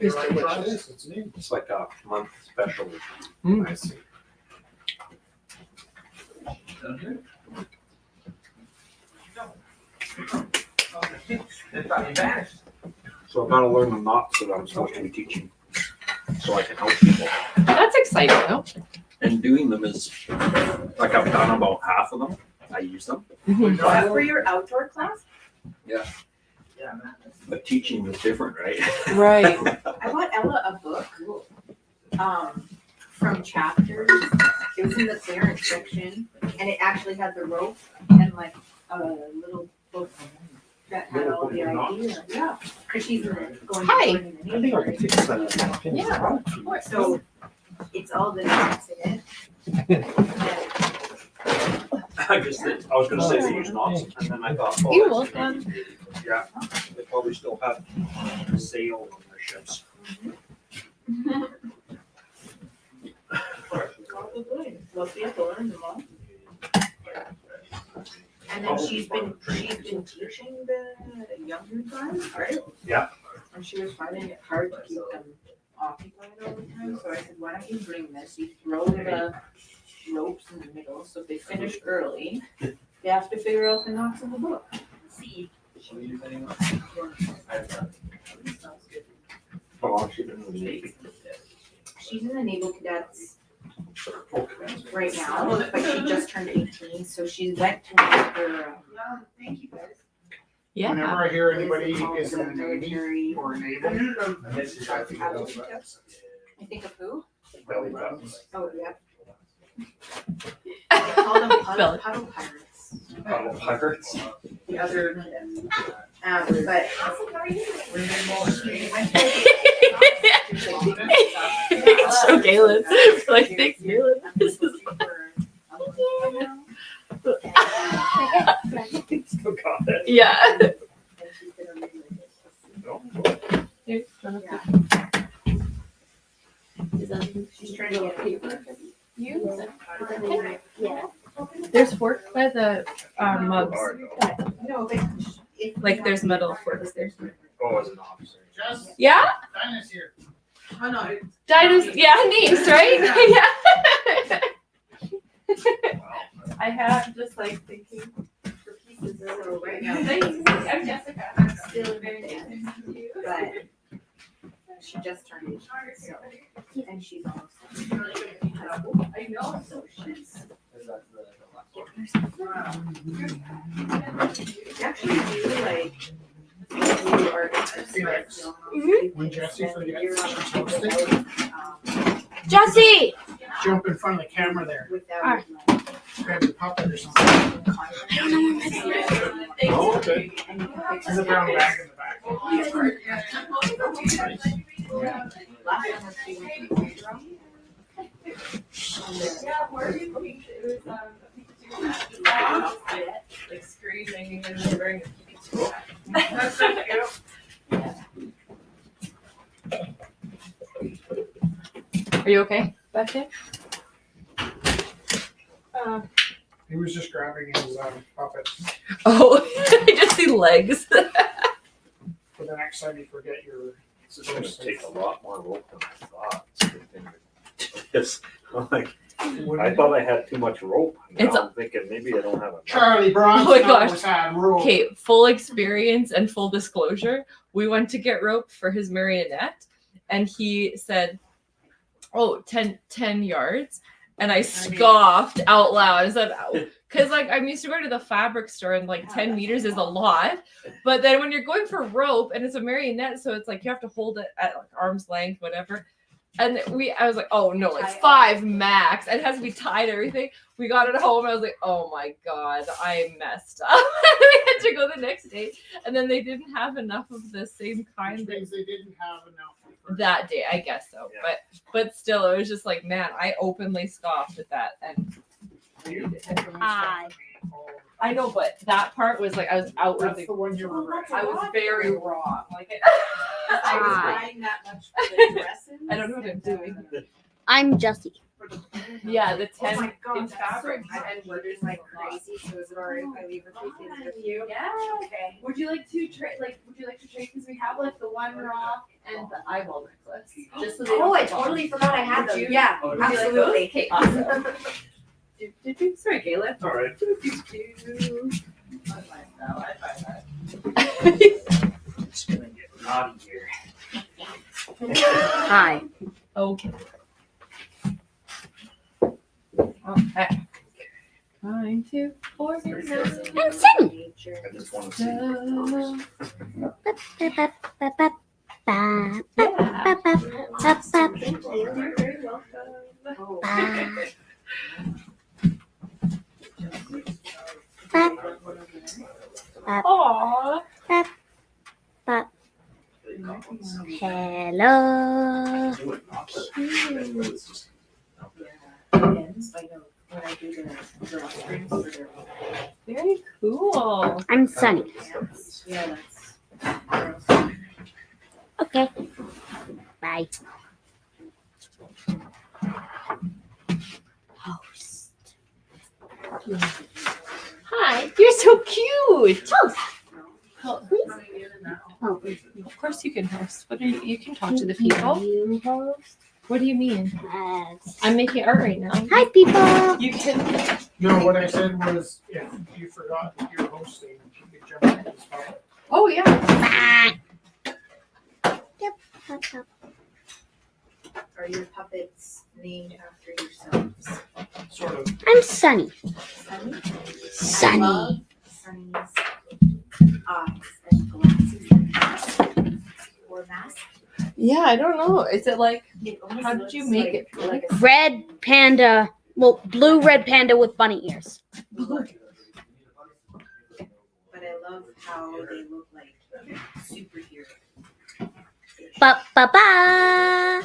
You're like, try this, it's new. It's like a month special. I see. So I've got to learn the knots that I'm supposed to be teaching. So so I can help people. That's exciting, though. And doing them is, like I've done about half of them. I use them. For your outdoor class? But teaching is different, right? Right. I bought Ella a book, from Chapters. It was in the clearance section, and it actually had the rope and like a little book that had all the ideas. Yeah, because she's going Hi. to the nature. Yeah, of course. So it's all the knots in it. I was gonna say they use knots, and then I thought, oh, You're that's- welcome. Yeah, they probably still have a sail on their ships. Probably. Well, we have to learn them all. And then she's been teaching the younger guys, right? Yeah. And she was finding it hard to keep them occupied all the time, so I said, why don't you bring this, you throw the ropes in the middle, so if they finish early, they have to figure out the knots in the book. See. How long she been in the Navy? She's in the Naval Cadets right now, but she just turned 18, so she went to her, thank you guys. Yeah. Whenever I hear anybody is in the Navy military. or naval, I think of those guys. I think of who? Belly buttons. Oh, yeah. They call them Belly. puddle pirates. Puddle pirates. The other, but. So Galen, like, thanks, Galen. Still got it. Yeah. She's trying to get a paper. Yeah. There's forks by the mugs. No, but if. Like, there's metal forks there. Oh, as an officer. Just Yeah? Dinah's here. Oh, no. Dinos, yeah, names, right? Yeah. I have just like thinking for pieces. So right now. I'm Jessica. I'm still very nice to meet you. But she just turned 18, so, and she's almost. I know. So she's. Actually, do like. Do art. Phoenix. When Jesse forgets she's hosting, Jesse! jump in front of the camera there. Without. Grab the puppet or something. I don't know where my Oh, okay. There's a brown bag in the back. Last time she went to Pedro. Yeah, where do you think it was like screaming and then wearing a Pikachu hat. That's so cute. Are you okay back there? He was just grabbing his puppets Oh, I just see legs. for the next time you forget your. This is gonna take a lot more rope than I thought. Yes, I'm like, I thought I had too much rope. It's- Now I'm thinking maybe I don't have enough. Charlie Bronson Oh my gosh. always had rules. Okay, full experience and full disclosure. We went to get rope for his marionette, and he said, "Oh, 10 yards." And I scoffed out loud. I said, because like I'm used to going to the fabric store and like 10 meters is a lot. But then when you're going for rope and it's a marionette, so it's like you have to hold it at like arm's length, whatever. And I was like, oh no, it's 5 max. It has to be tied, everything. We got it home. I was like, oh my God, I messed up. We had to go the next day. And then they didn't have enough of the same kind Which means they didn't have enough. that day, I guess so. Yeah. But still, it was just like, man, I openly scoffed at that. And Hi. I know, but that part was like, I was outwardly, That's the one you were. I was very wrong. Like, I was Hi. buying that much for the dresses. I don't know what I'm and, doing. I'm Jesse. Yeah, the 10 Oh my God, in that's fabric. so and orders like crazy. So is it alright if I leave a few things with you? Yeah. Okay. Would you like to trade? Because we have like the one rock and the eyeball necklace. Just so they Oh, don't I get lost. totally forgot I had Would those. you? Yeah, Would you like those? absolutely. Okay, awesome. Sorry, Galen. All right. It's gonna get naughty here. Hi. Okay. Okay. Trying to organize. I'm Sunny. I just want to see. Thank you. You're very welcome. Aww. Hello. Ends, I know when I do the drawstrings for their Very cool. I'm Sunny. pants. Yeah, that's. Okay. Bye. Hi, you're so cute. Oh, of course you can host. What are you can talk to the people. You host. What do you mean? Yes. I'm making art right now. Hi, people. You can. No, what I said was if you forgot that you're hosting, you could jump in as well. Oh yeah. Yep. Are your puppets named after yourselves? Sort of. I'm Sunny. Sunny? Sunny. I love Sunny's eyes and glasses or mask. Yeah, I don't know. Is it like It almost How did looks you make like, it? Like a Red panda. Well, blue red panda with bunny ears. but I love how they look like superheroes. Ba ba ba.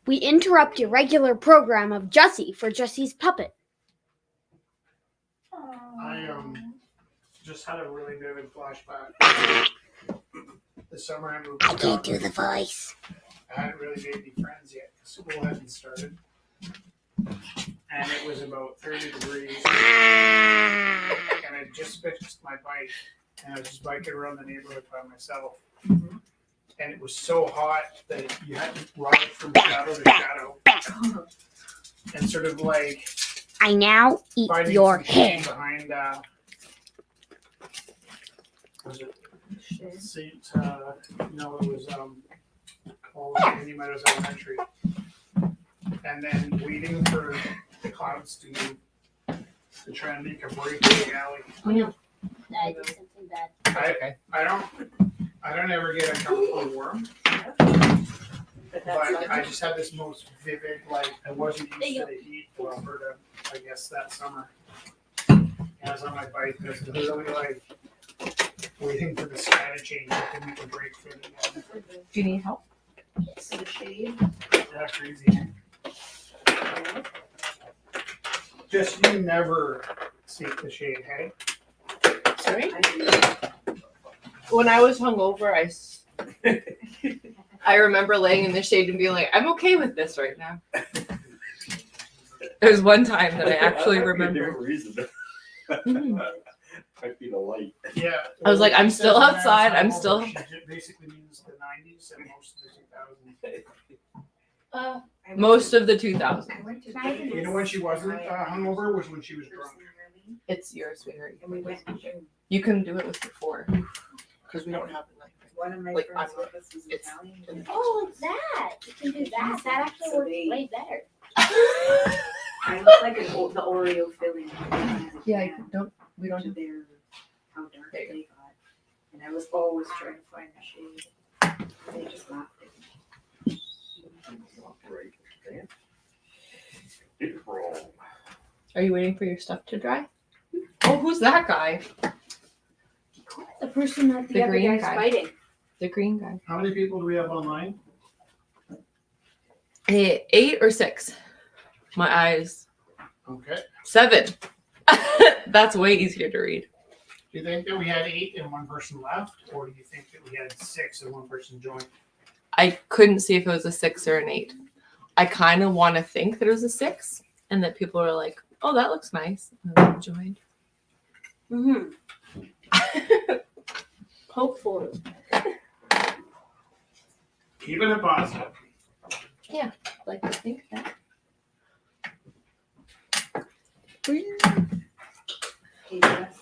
We interrupt your regular program of Jussie for Jussie's puppet. I just had a really vivid flashback. This summer I moved. I can't do the voice. I hadn't really made any friends yet. School hadn't started. And it was about 30 degrees. And I just fixed my bike. And I was just biking around the neighborhood by myself. And it was so hot that you had to ride from shadow to shadow. And sort of like I now eat finding your some shade hair. behind was it St. No, it was called Indian Meadows Elementary. And then waiting for the clouds to move to try and make a break in the alley. I did something bad. I don't ever get uncomfortably warm, But but that's I just had this most vivid, like I wasn't used to the heat for Alberta, I guess that summer. And I was on my bike, and it was literally like waiting for the sky to change to make a break for the Do you need help? the shade. yeah, crazy. Just you never seek the shade, hey? Sorry. I When I was hungover, I remember laying in the shade and being like, I'm okay with this right now. There was one time that I actually remember. Reason. Mhm. Might be the light. Yeah. I was like, I'm still Says outside, Mary's I'm hungover. still- She basically means the 90s and most of the 2000s. went Most to- of the 2000s. I went to You know when she wasn't hungover was when she was drunk. It's yours, sweetheart. And we went and You can do it with your 4. Because we don't have a knife. one of my Like, friends I'm with us was it's- Italian. Oh, like that. You can do that. That actually So works they- way better. I look like the Oreo filling. Yeah, we don't To have. their how dark There you they got, and I was always trying to find the shade. They just laughed at me. Right. It's wrong. Are you waiting for your stuff to dry? Oh, who's that guy? The person that The other green guy's guy. fighting. The green guy. How many people do we have online? 8 or 6. My eyes. Okay. 7. That's way easier to read. Do you think that we had 8 and one person left, or do you think that we had 6 and one person joined? I couldn't see if it was a 6 or an 8. I kind of want to think that it was a 6 and that people are like, oh, that looks nice. And then they joined. Mm-hmm. Hopefully. Keeping it positive. Like to think that. Hey, Jess,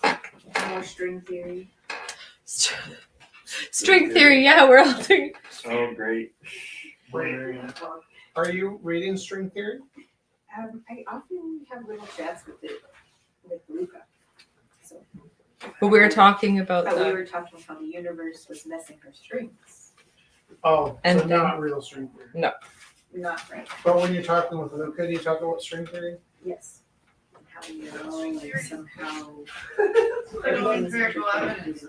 more string theory. String theory, yeah, we're all doing. Oh, great. Are you reading string theory? I often have little chats with it, with Luca. So, But we were talking about but we the. were talking how the universe was messing her strings. Oh, And so then- not real string theory. Not right. But when you're talking with Luca, do you talk about string theory? Yes. And how you know, and somehow. Everyone's miracle evidence.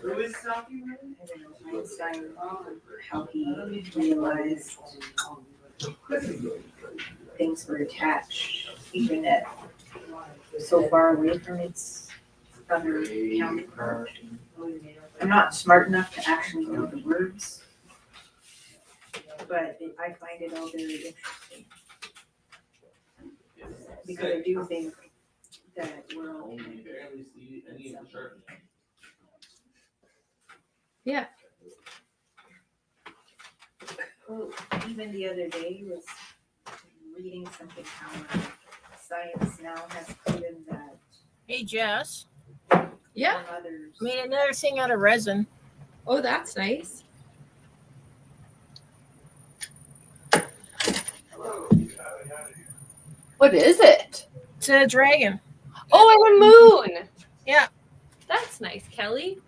Who is talking about? I don't know, Einstein, how he realized things were attached, even at so far away from its other counterpart. I'm not smart enough to actually know the words, but I find it all very interesting. Because I do think that we're all Yeah. Well, even the other day was reading something how science now has proven that Hey Jess, Yeah. our mothers. made another thing out of resin. Oh, that's nice. What is it? It's a dragon. Oh, and a moon. Yeah. That's nice, Kelly.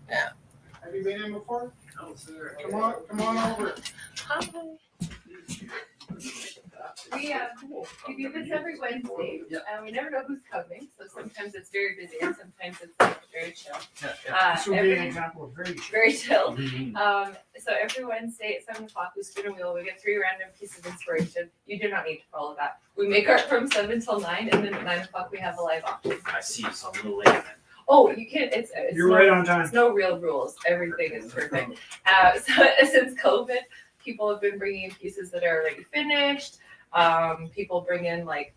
Have you been in before? Come on over. Hi. We do this every Wednesday, and we never know who's coming. So sometimes it's very busy, and sometimes it's like very chill. This would be an example of very chill. Very chill. So every Wednesday at 7 o'clock, we spin a wheel. We get 3 random pieces of inspiration. You do not need to follow that. We make art from 7 till 9, and then at 9 o'clock we have a live auction. I see, so I'm a little late then. Oh, you can't. It's You're no, right on time. It's no real rules. Everything is perfect. So since COVID, people have been bringing in pieces that are already finished. People bring in like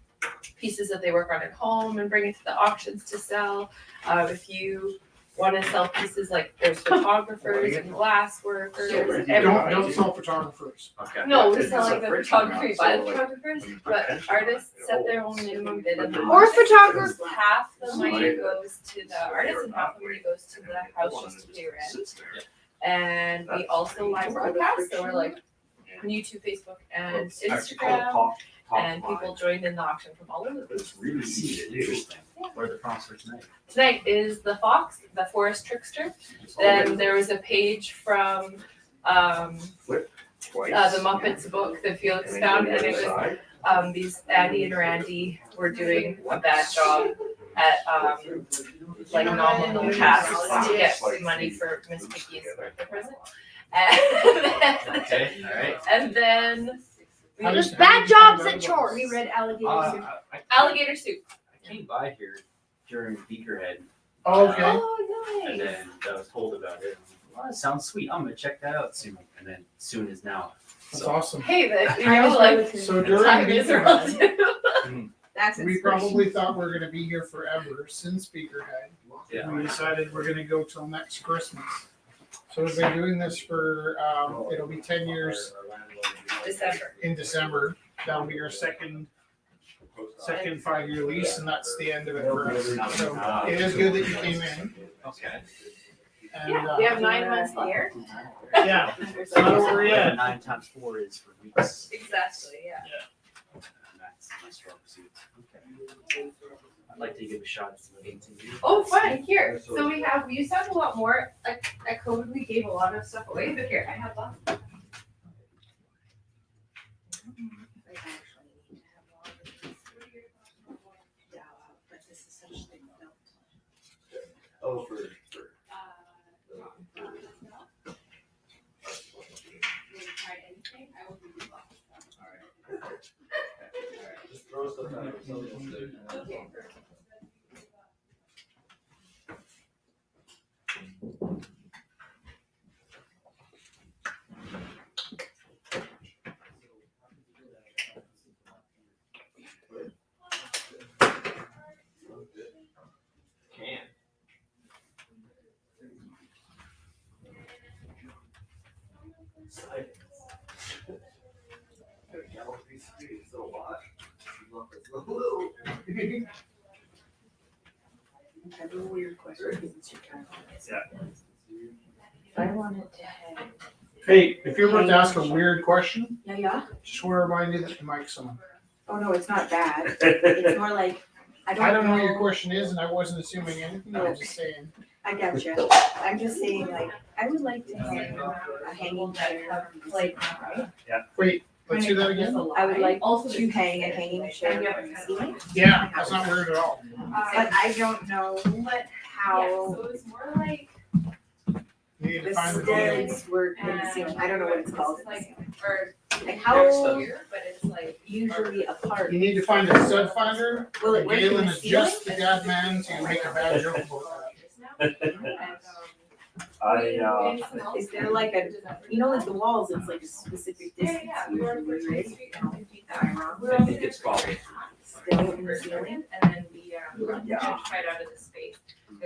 pieces that they work on at home and bring it to the auctions to sell. If you want to sell pieces, like there's photographers and glass workers. And Don't sell photographers. Okay. no, we're It's selling a the friction photography mount, by so, the like, photographers, when you put but tension artists on it, set their holds. own minimum bid on the Or photographers. Half the money Slide it. goes to the artist and half the money goes to the house just to pay rent. And we also live broadcast, so we're like on YouTube, Facebook, and Instagram, and people joined in the auction from all over the place. It's really easy to do. What are the prompts for tonight? Tonight is the fox, the forest trickster. Then there was a page from Twice. the Muppets book that Felix found, and it was these Andy and Randy were doing a bad job at like nominal tasks to get money for Miss Piggy's birthday present. Okay, alright. And then we How There's does- bad jobs at chores. We read Alligator Soup. alligator soup. I came by here during Beakerhead, Okay. Oh, and nice. then I was told about it. Well, that sounds sweet. I'm gonna check that out soon. And then soon is now. That's So awesome. Hey, that you I know, was like relative. So during time is Beakerhead, relative. That's we probably thought we were gonna be here forever since Beakerhead. yeah. We decided we're gonna go till next Christmas. So we've been doing this for, it'll be 10 years December. in December. That'll be our second 5-year lease, and that's the end of it for us. So it is good that you came in. Okay. And, Yeah, we have 9 months left. yeah, it's not over yet. 9 times 4 is for weeks. Exactly, yeah. And that's my strong suit. Okay. I'd like to give a shot at some painting. Oh, fun. Here. So we used to have a lot more. At COVID, we gave a lot of stuff away, but here, I have lots. I actually need to have one of these. Yeah, but this is such a big belt. Oh, for just throw stuff out. Can. I have a weird question because it's your turn. If I wanted to have. Hey, if you're about to ask a weird question, Yeah. just want to remind you that the mic's on. Oh, no, it's not bad. It's more like, I I don't know what your question is, and I wasn't assuming anything. I was just saying. I gotcha. I'm just saying, like, I would like to hang a hanging chair, like, Wait, let's do that again. I would like to hang a hanging chair from the ceiling. Yeah, that's not weird at all. But I don't know how So it's more like You need to the find the deal. studs work in the ceiling. I don't know what it's called. like, or Like how here, but it's like usually apart. You need to find a stud finder. Will it work in Galen the ceiling? adjust the god man to make a bad joke about Is there like a, you know, like the walls, it's like a specific distance usually, right? I think it's called. Still in the ceiling? and then we Yeah. right out of the space.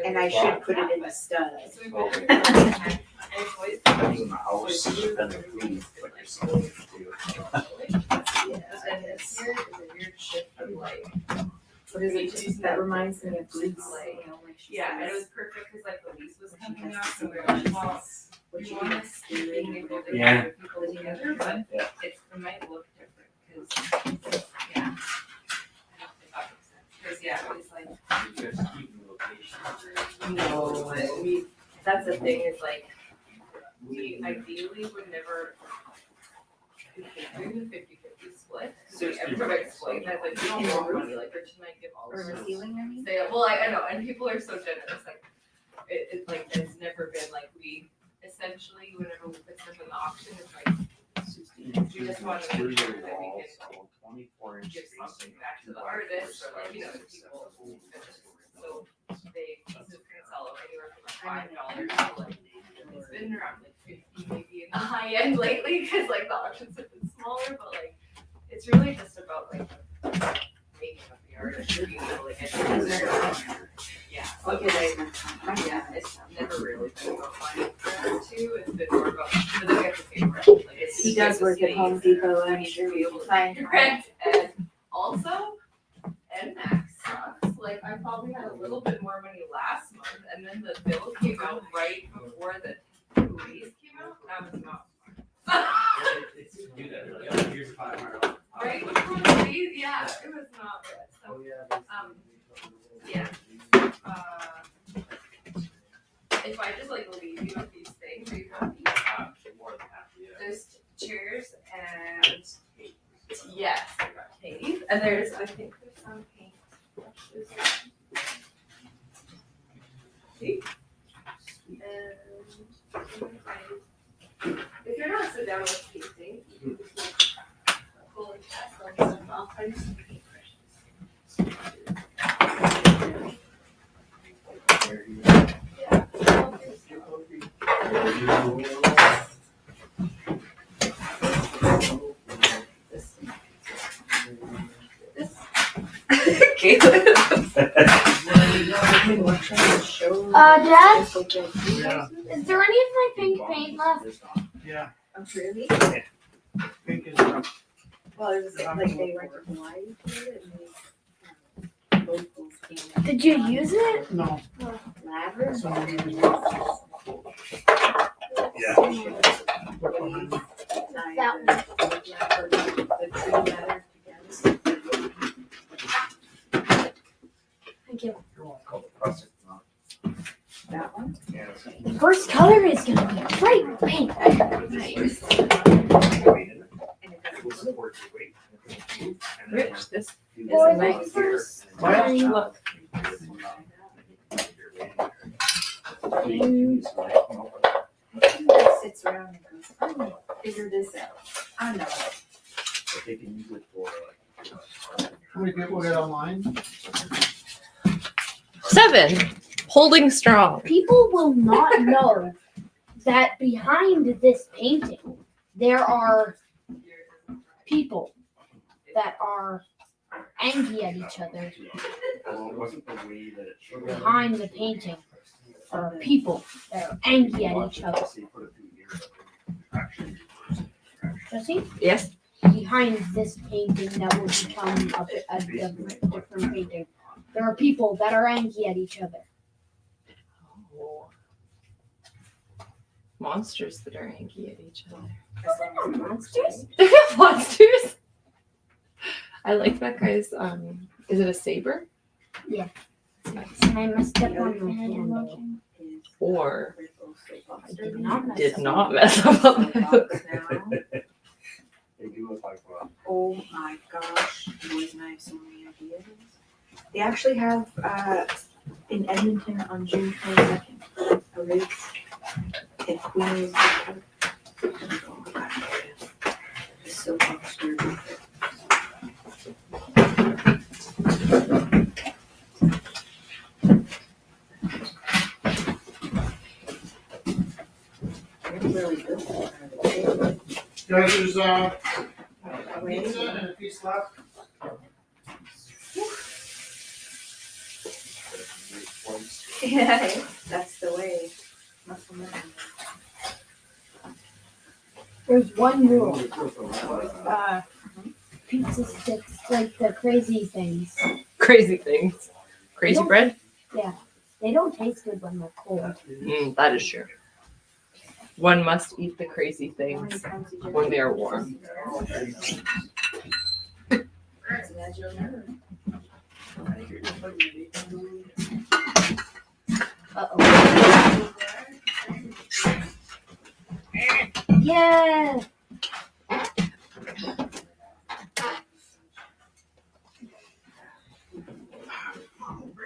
And I should put it in the studs. So we put it in the and it's always In the house, then the food, like you're supposed to do. and this here is a weird shift of like What is it? That reminds me of boots. Like, you know, like she yeah, and it says, was perfect because like the lease was when she coming has up, to so we see were what like, she well, says, what we she want wants to being able to Yeah. gather people together, but Yeah. it might look different because yeah. I don't know if that makes sense. Because yeah, it was like no, we that's the thing is like we ideally would never do the 50-50 split. Because everybody explained that like we don't want money, like Rich and I give all or the ceiling, I mean? say, well, I know, and people are so generous. Like, it's like it's never been like we essentially whenever we put stuff in the auction, it's like we just want to make sure that we can give something back to the artist or like the people who finish. So they this is gonna sell anywhere from like $5 to like it's been around like 50 maybe in the high end lately because like the auctions have been smaller, but like it's really just about like making of the artist being able to get yeah. So Okay, like, yeah, it's never really been about money too. It's been more about but then we have to pay rent. Like it's He does work at Home Depot, I'm sure be able to find pay rent and also NMAX sucks. Like I probably had a little bit more money last month and then the bill came out right before the release came out. That was not fun. Right before the release, yeah, it was not good. So yeah. If I just like leave you with these things, are you happy? There's chairs and yes, I got tape. And there's I think there's some paint. See? And if you're not so down with painting, you can just like pull and test on some. I'll find some paintbrushes. Dad, Yeah, is there any of my pink paint left? yeah. Oh, really? Pink is Well, it was like they went to Hawaii for it and they locals came in. Did you use it? no. Ladder? Somebody was- Yeah. That one. The tree ladder together. Thank you. That one? The first color is gonna be bright pink. Nice. Rich, this Or is the nice. first What? color. Look. Sits around and goes, I'm gonna figure this out. I know. They can use it for How many people get online? 7. Holding strong. People will not know that behind this painting there are people that are angry at each other. Well, it wasn't the way that it should have. Behind the painting are people that are angry at each other. Jesse? Yes. behind this painting that will become a different painting. There are people that are angry at each other. Monsters that are angry at each other. Monsters? Monsters. I like that guy's. Is it a saber? Yeah. Nice. I messed up on my handle. Or I did not mess did up. not mess up on that. They do look like one. Oh my gosh, boys and I have so many ideas. They actually have in Edmonton on June 22nd a race at Queen's. Oh my gosh, it's so popular. They're really good. Guys, there's pizza and a piece left. Yeah, that's the way. Muscle memory. There's one rule. Pizza sticks, like the crazy things. Crazy things. Crazy Don't- bread? They don't taste good when they're cold. That is true. One must eat the crazy things when they are warm. Uh-oh. Yeah.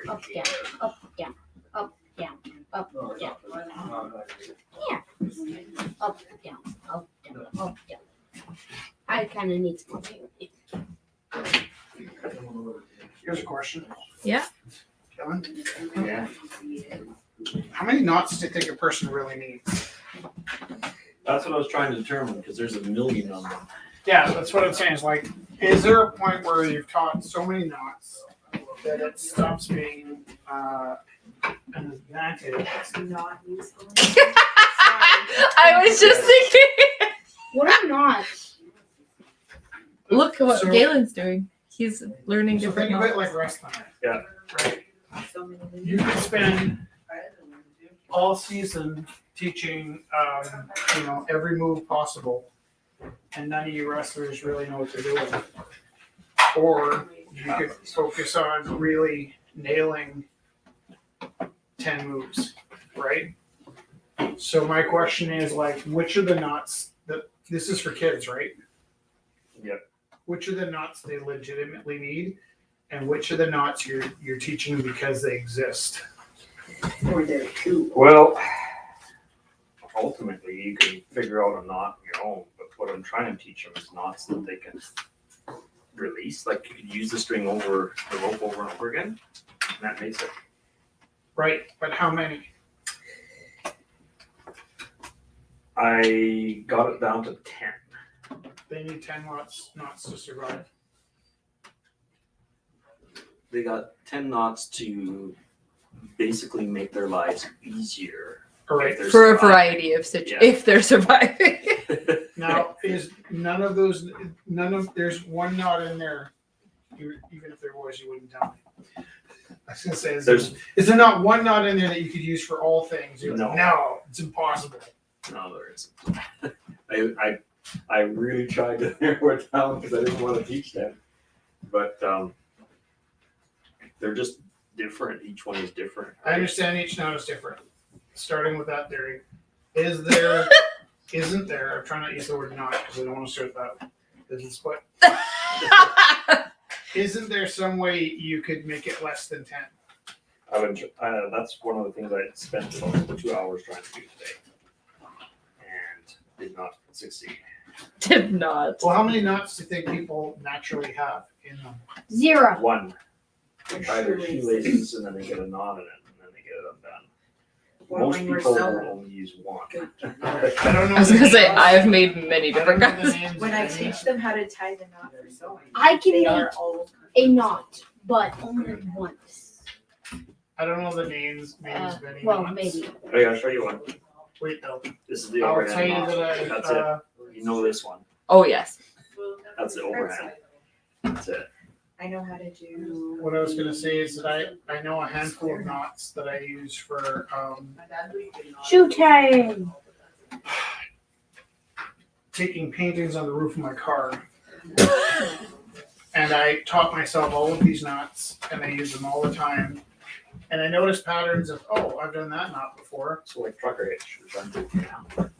Up, down, up, down, up, down, up, down. Yeah. Up, down, up, down, up, down. I kind of need some activity. Here's a question. Yeah. Kevin, Yeah. how many knots do you think a person really needs? That's what I was trying to determine, because there's a million of them. Yeah, that's what I'm saying. Is like, is there a point where you've taught so many knots that it stops being an advantage? It's not useful. I was just thinking. What are knots? Look at what So- Galen's doing. He's learning So different think of it knots. like wrestling. Yeah. Right. So many You could spend all season teaching, every move possible, and none of you wrestlers really know what they're doing. Or you could focus on really nailing 10 moves, right? So my question is like, which are the knots that this is for kids, right? Yep. Which are the knots they legitimately need, and which are the knots you're teaching because they exist? Or they're too. Well, ultimately, you can figure out a knot on your own, but what I'm trying to teach them is knots that they can release. Like, you can use the string over the rope over and over again, and that makes it. Right, but how many? I got it down to 10. They need 10 knots to survive. They got 10 knots to basically make their lives easier. All right. if they're For a surviving. variety of if they're surviving. Now, is there's one knot in there, even if there was, you wouldn't tell me. I was gonna say, is there not one knot in there that you could use for all things? You're like, no, it's impossible. No, there isn't. I really tried to narrow it down because I didn't want to teach them, but they're just different. Each one is different. I understand each knot is different. Starting with that theory, isn't there? I'm trying not to use the word "not" because I don't want to start that. Business, but isn't there some way you could make it less than 10? I would. That's one of the things I spent about 2 hours trying to do today, and did not succeed. Did not. Well, how many knots do you think people naturally have in them? 0. One. They tie their shoelaces and then they get a knot in it, and then they get it undone. Well, Most when we're people so will only use one. good. I don't know. I was the gonna say names. I've made many I different don't know the kinds. names When of I any. teach them how to tie the knot for sewing, I can they make are all a knot, but only once. I don't know the names of any Well, knots. maybe. I gotta show you one. Wait, though. This is the I'll overhand tell you knot. that That's it. You know this one. Oh yes. That's the overhand. That's it. I know how to do. What I was gonna say is that I know a handful of knots that I use for Shoe tag. taking paintings on the roof of my car. And I taught myself all of these knots and I use them all the time. And I noticed patterns of, oh, I've done that knot before. So like trucker hitch. Which I'm doing now.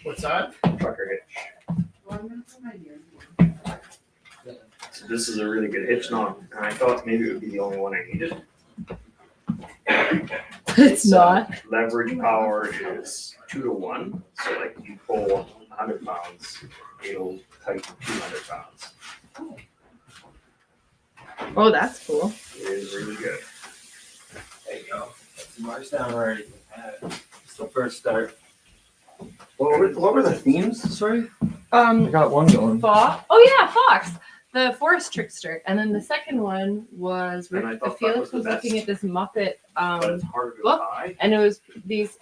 What's that? Trucker hitch. So this is a really good hitch knot, and I thought maybe it would be the only one I needed. It's not. Leverage power is 2 to 1, so like you pull 100 pounds, it'll tighten 200 pounds. Oh, that's cool. It is really good. There you go. That's marks down already. It's the first start. What were the themes? Sorry? I got one going. Fox. Oh yeah, Fox. The Forest Trickster. And then the second one was And I Rick, thought that Felix was the was looking best. at this Muppet But it's harder to book, tie. and it was these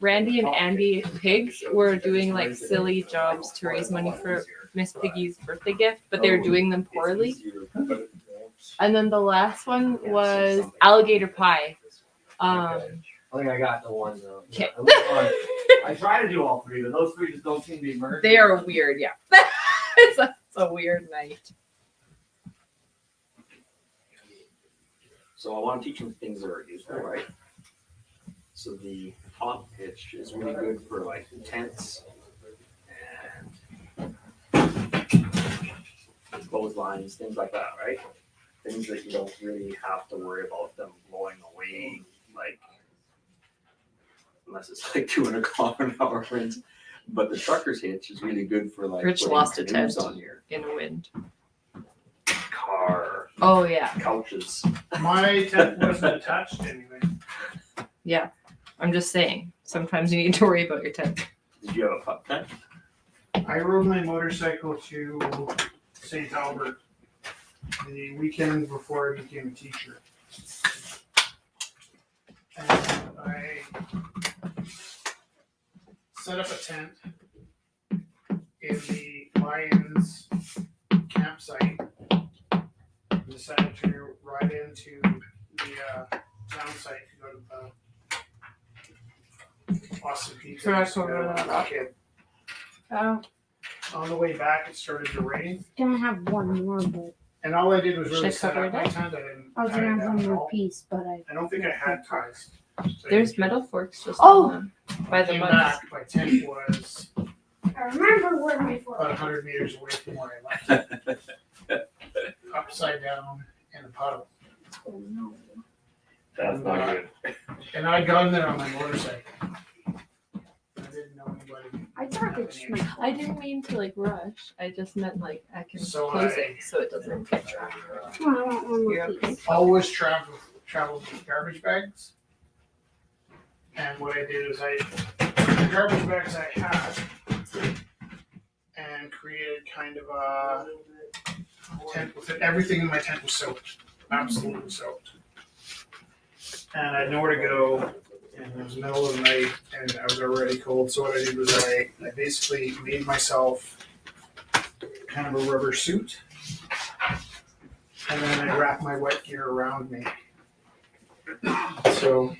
Randy and Andy pigs were doing like silly jobs to raise money for Miss Piggy's birthday gift, but they were doing them poorly. And then the last one was Alligator Pie. I think I got the one though. Okay. I try to do all three, but those three just don't seem to be merged. They are weird, yeah. it's a weird night. So I want to teach them things that are useful, right? So the top hitch is really good for like tents and clotheslines, things like that, right? Things that you don't really have to worry about them blowing away, like unless it's like 200 km/h winds. But the trucker's hitch is really good for like Rich putting lost a canoes tent. on your In a wind. car, Oh yeah. couches. My tent wasn't attached to anything. Yeah. I'm just saying. Sometimes you need to worry about your tent. Did you have a pup tent? I rode my motorcycle to St. Albert the weekend before I became a teacher. And I set up a tent in the Lions campsite. And decided to ride into the town site to go to the Austin Pizza. Correct, over that. Kid. Oh. On the way back, it started to rain, Gonna have one more, but and all I did was Should really I set cover up my it? tent. I didn't I was tie gonna it have one down at more all. piece, but I don't think I had ties. So There's I metal forks just Oh! on them by the came bugs. back, my tent was I remember where my about fork. 100 meters away from where I left it. Upside down in a puddle. Oh no. That's not good. And I got there on my motorcycle. I didn't know anybody. I thought it smelled. I didn't mean to like rush. I just meant like I can So close I- it so it doesn't get trapped. I want one You're more okay. piece. Always traveled with garbage bags. And what I did is I took the garbage bags I had and created kind of a tent with it. Everything in my tent was soaked, absolutely soaked. And I had nowhere to go, and it was the middle of the night, and I was already cold. So what I did was I basically made myself kind of a rubber suit, and then I wrapped my wet gear around me. So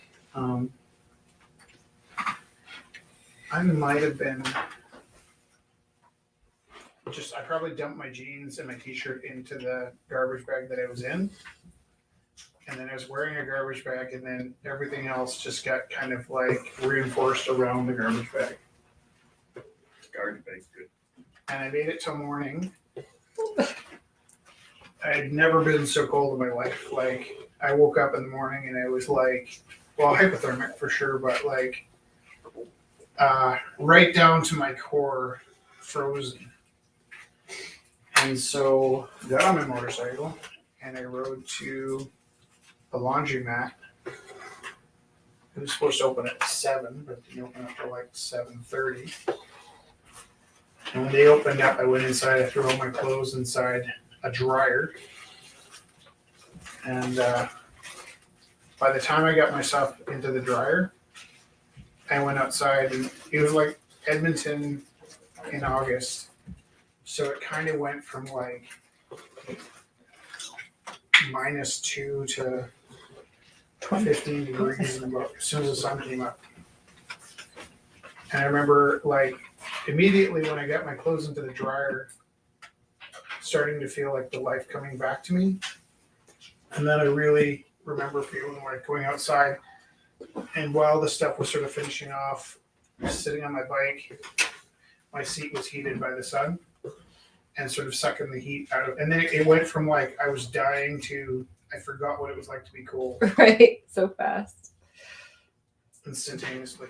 I might have been I probably dumped my jeans and my t-shirt into the garbage bag that I was in. And then I was wearing a garbage bag, and then everything else just got kind of like reinforced around the garbage bag. Garbage bag's good. And I made it till morning. I had never been so cold in my life. Like, I woke up in the morning and I was like, well, hypothermic for sure, but like, right down to my core, frozen. And so got on my motorcycle and I rode to the laundromat. It was supposed to open at 7, but it didn't open up till like 7:30. And when they opened up, I went inside, I threw all my clothes inside a dryer. And by the time I got myself into the dryer, I went outside, and it was like Edmonton in August. So it kind of went from like -2 to 15 degrees in about as soon as the sun came up. And I remember like immediately when I got my clothes into the dryer, starting to feel like the life coming back to me. And then I really remember feeling like going outside, and while the stuff was sort of finishing off, sitting on my bike, my seat was heated by the sun and sort of sucking the heat out of, and then it went from like I was dying to I forgot what it was like to be cold Right, so fast. instantaneously.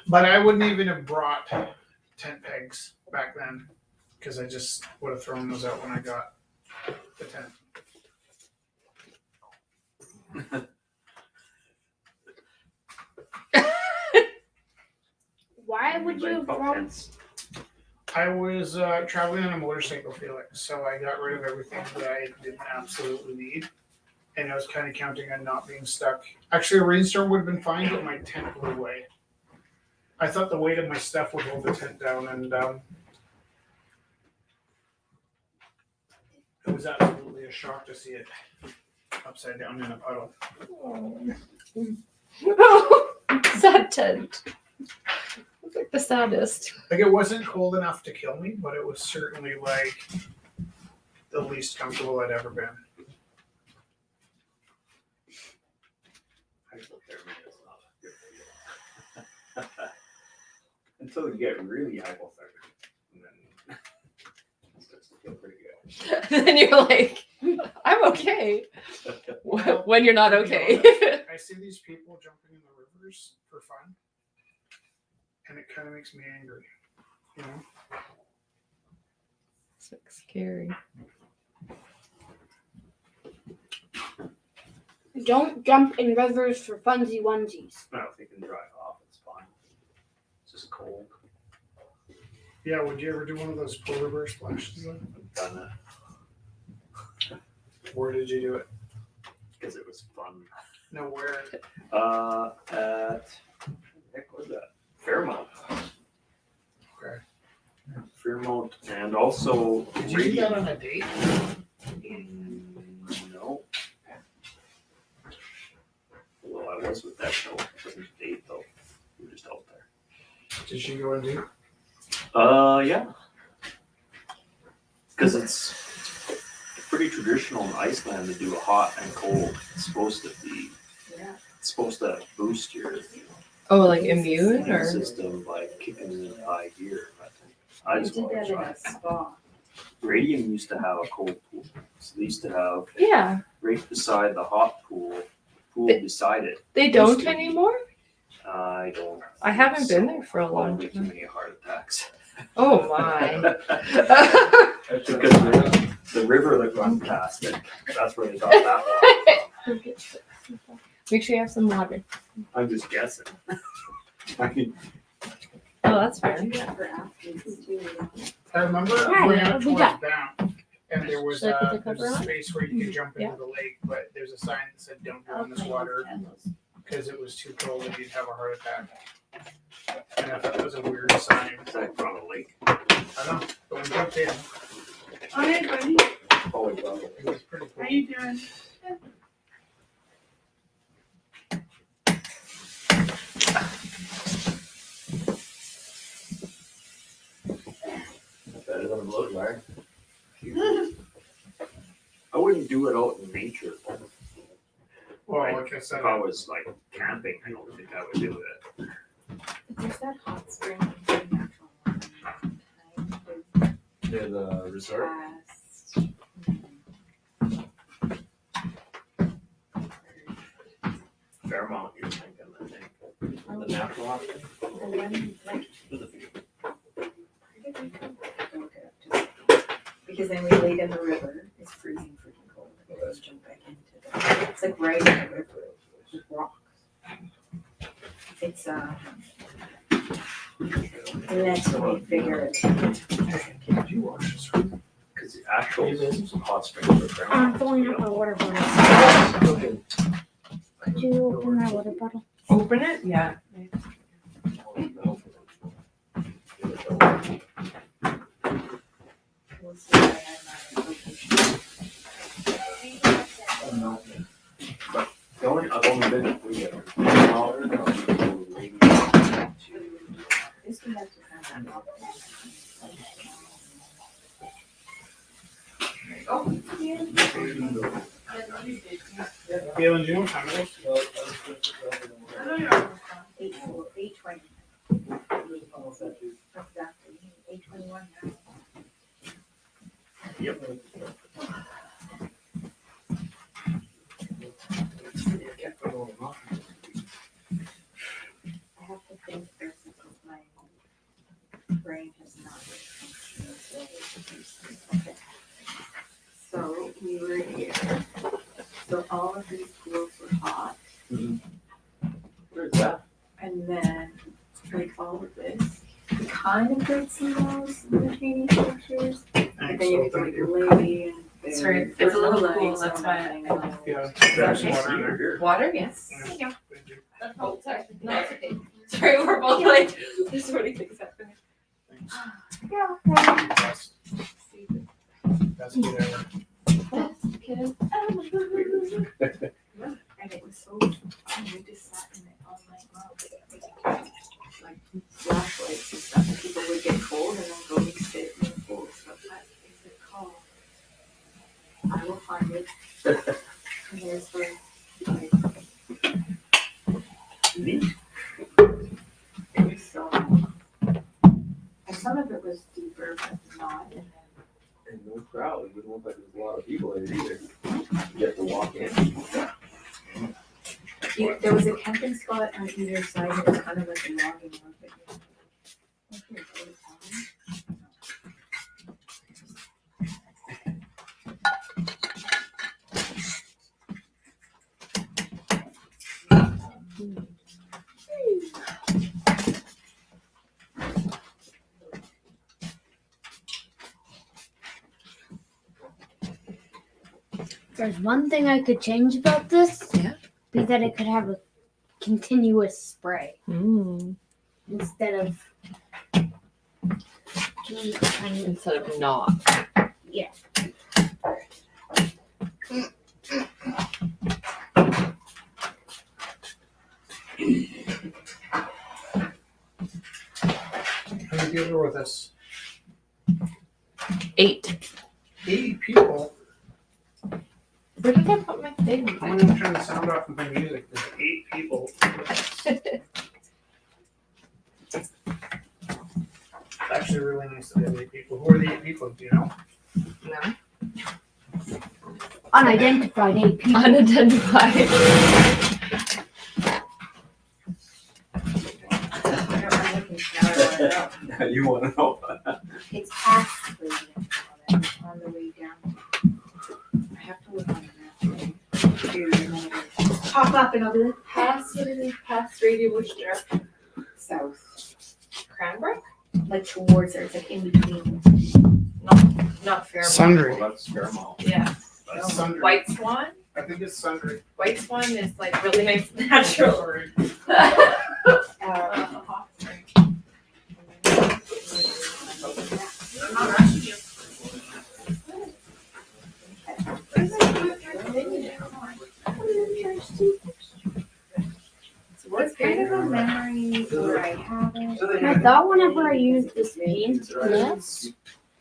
But I wouldn't even have brought tent pegs back then because I just would have thrown those out when I got the tent. Why would you have thrown? I was traveling on a motorcycle, Felix, so I got rid of everything that I didn't absolutely need. And I was kind of counting on not being stuck. Actually, a rainstorm would have been fine, but my tent blew away. I thought the weight of my stuff would hold the tent down, and it was absolutely a shock to see it upside down in a puddle. Sad tent. It's like the saddest. Like, it wasn't cold enough to kill me, but it was certainly like the least comfortable I'd ever been. Until you get really hypothermic, and then it starts to feel pretty good. Then you're like, I'm okay. When you're not okay. I see these people jumping in the rivers for fun, and it kind of makes me angry, you know? It's like scary. Don't jump in rivers for funsy onesies. No, if you can dry off, it's fine. It's just cold. Yeah, would you ever do one of those polar bear splashes? Then? I've done it Where did you do it? because it was fun. No, where? At heck was that? Fairmount. Okay. Fairmount, and also Did you do that on a date? No. Well, I was with that show. It wasn't a date though. We were just out there. Did she go and do? Yeah. Because it's pretty traditional in Iceland to do a hot and cold. It's supposed to be. Yeah. It's supposed to boost your Oh, like immune immune or? system by kicking in high gear. But I We just did want that to in try. a spa. Radium used to have a cold pool. So they used to have Yeah. right beside the hot pool, They- beside it. They don't anymore? I don't. I haven't think been so. there for a long Probably too time. many heart attacks. Oh my. Because the river that runs past it, that's where they got that one. Make sure you have some water. I'm just guessing. I mean, Oh, that's I fine. do that for athletes too. I remember Hi, going out what we towards got? Bound, and there was Should I put the there's cover a on? space where you could jump into Yeah. the lake, but there's a sign that said don't go in this water because it was too cold and you'd have a heart attack. And I thought that was a weird sign. it's like from a lake. I don't know, but we jumped in. Hi, buddy. Probably from It was pretty cool. How you doing? better than a blow dryer. I wouldn't do it out in nature. Well, Right. like I said, If I was like camping, I don't think I would do it. There's that hot spring in natural water. Near the resort. Fairmount, you're thinking, I think. The natural option. Because then we laid in the river, it's freezing freaking cold, and we just jump back into it. It's like right in the river with rocks. It's lets me figure it. did you watch this one? Because the actual hot springs are Fairmount. I'm filling up my water bottle. Could you open my water bottle? Open it? Yeah. We'll see if I have my location. I've only been to 3 of them. This we have to kind of. Galen, do you know what time it is? 8:20. Exactly, 8:21 now. I have to think first because my brain has not been functioning. Okay. So we were here. So all of these pools were hot. Where's that? And then, like all of this, you kind of get some walls in the training structures. But then you get like lady and. Sorry, it's a little cool, that's why. Yeah. There's water in there. Water? Yes. Yeah. Oh, sorry. No, it's okay. Sorry, we're both like, there's so many things happening. Thanks. Yeah. That's good ever. And it was so fun, we just sat in it all night long. Like flashlights and stuff, and people would get cold and then go and sit in the pool. So that is it called. I will find it. And there's the, like, Neat. it was so, and some of it was deeper, but not, and then And no crowd. It doesn't look like there's a lot of people there either. You get to walk in. there was a camping spot on either side, and it was kind of like a logging one, but you There's one thing I could change about this. Yeah. Be that it could have a continuous spray Mm. instead of. Instead of not. Yeah. How many people are with us? 8. 80 people. Where did I put my thing? I'm gonna turn the sound off of the music. There's 8 people. It's actually really nice to have 8 people. Who are the 8 people? Do you know? No. Unidentified 8 people. Unidentified. I'm looking now, I want to know. Now you want to know. It's past the on the way down. I have to look on the map. Here, pop up and I'll be like, Past radio, which direction? south. Cranbrook? Like towards there, it's like in between. Not Fairmont. Sundry. Well, that's Fairmont. Yeah. That's Sundry. White Swan? I think it's Sundry. White Swan is like really nice natural. Sorry. What's kind of a memory where I haven't. I thought whenever I used this paint, Yes.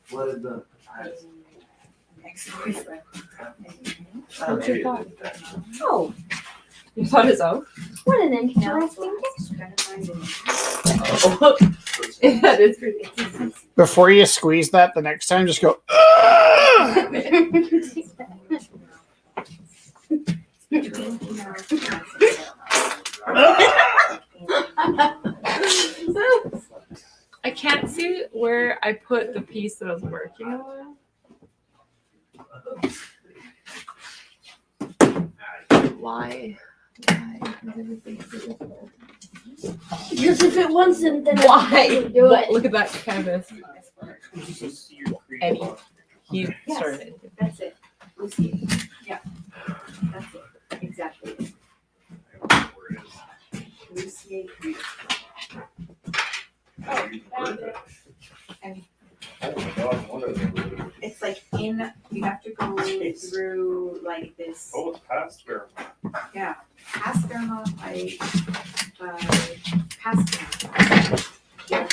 What did the Ex-boyfriend. what's your thought? Oh, You thought it's out? what an Now, interesting so I'm trying to find it. Oh. That is pretty. Before you squeeze that the next time, just go. I can't see where I put the piece that I was working on. Why? Why is everything so difficult? Because if it wasn't, then Why? I would do it. Look at that canvas. Eddie. He Yes. started. That's it. Lucy. Yeah. That's it. Exactly. Lucy. you have to go through like this, Oh, it's past where. past Fairmont by past Fairmont. Yeah.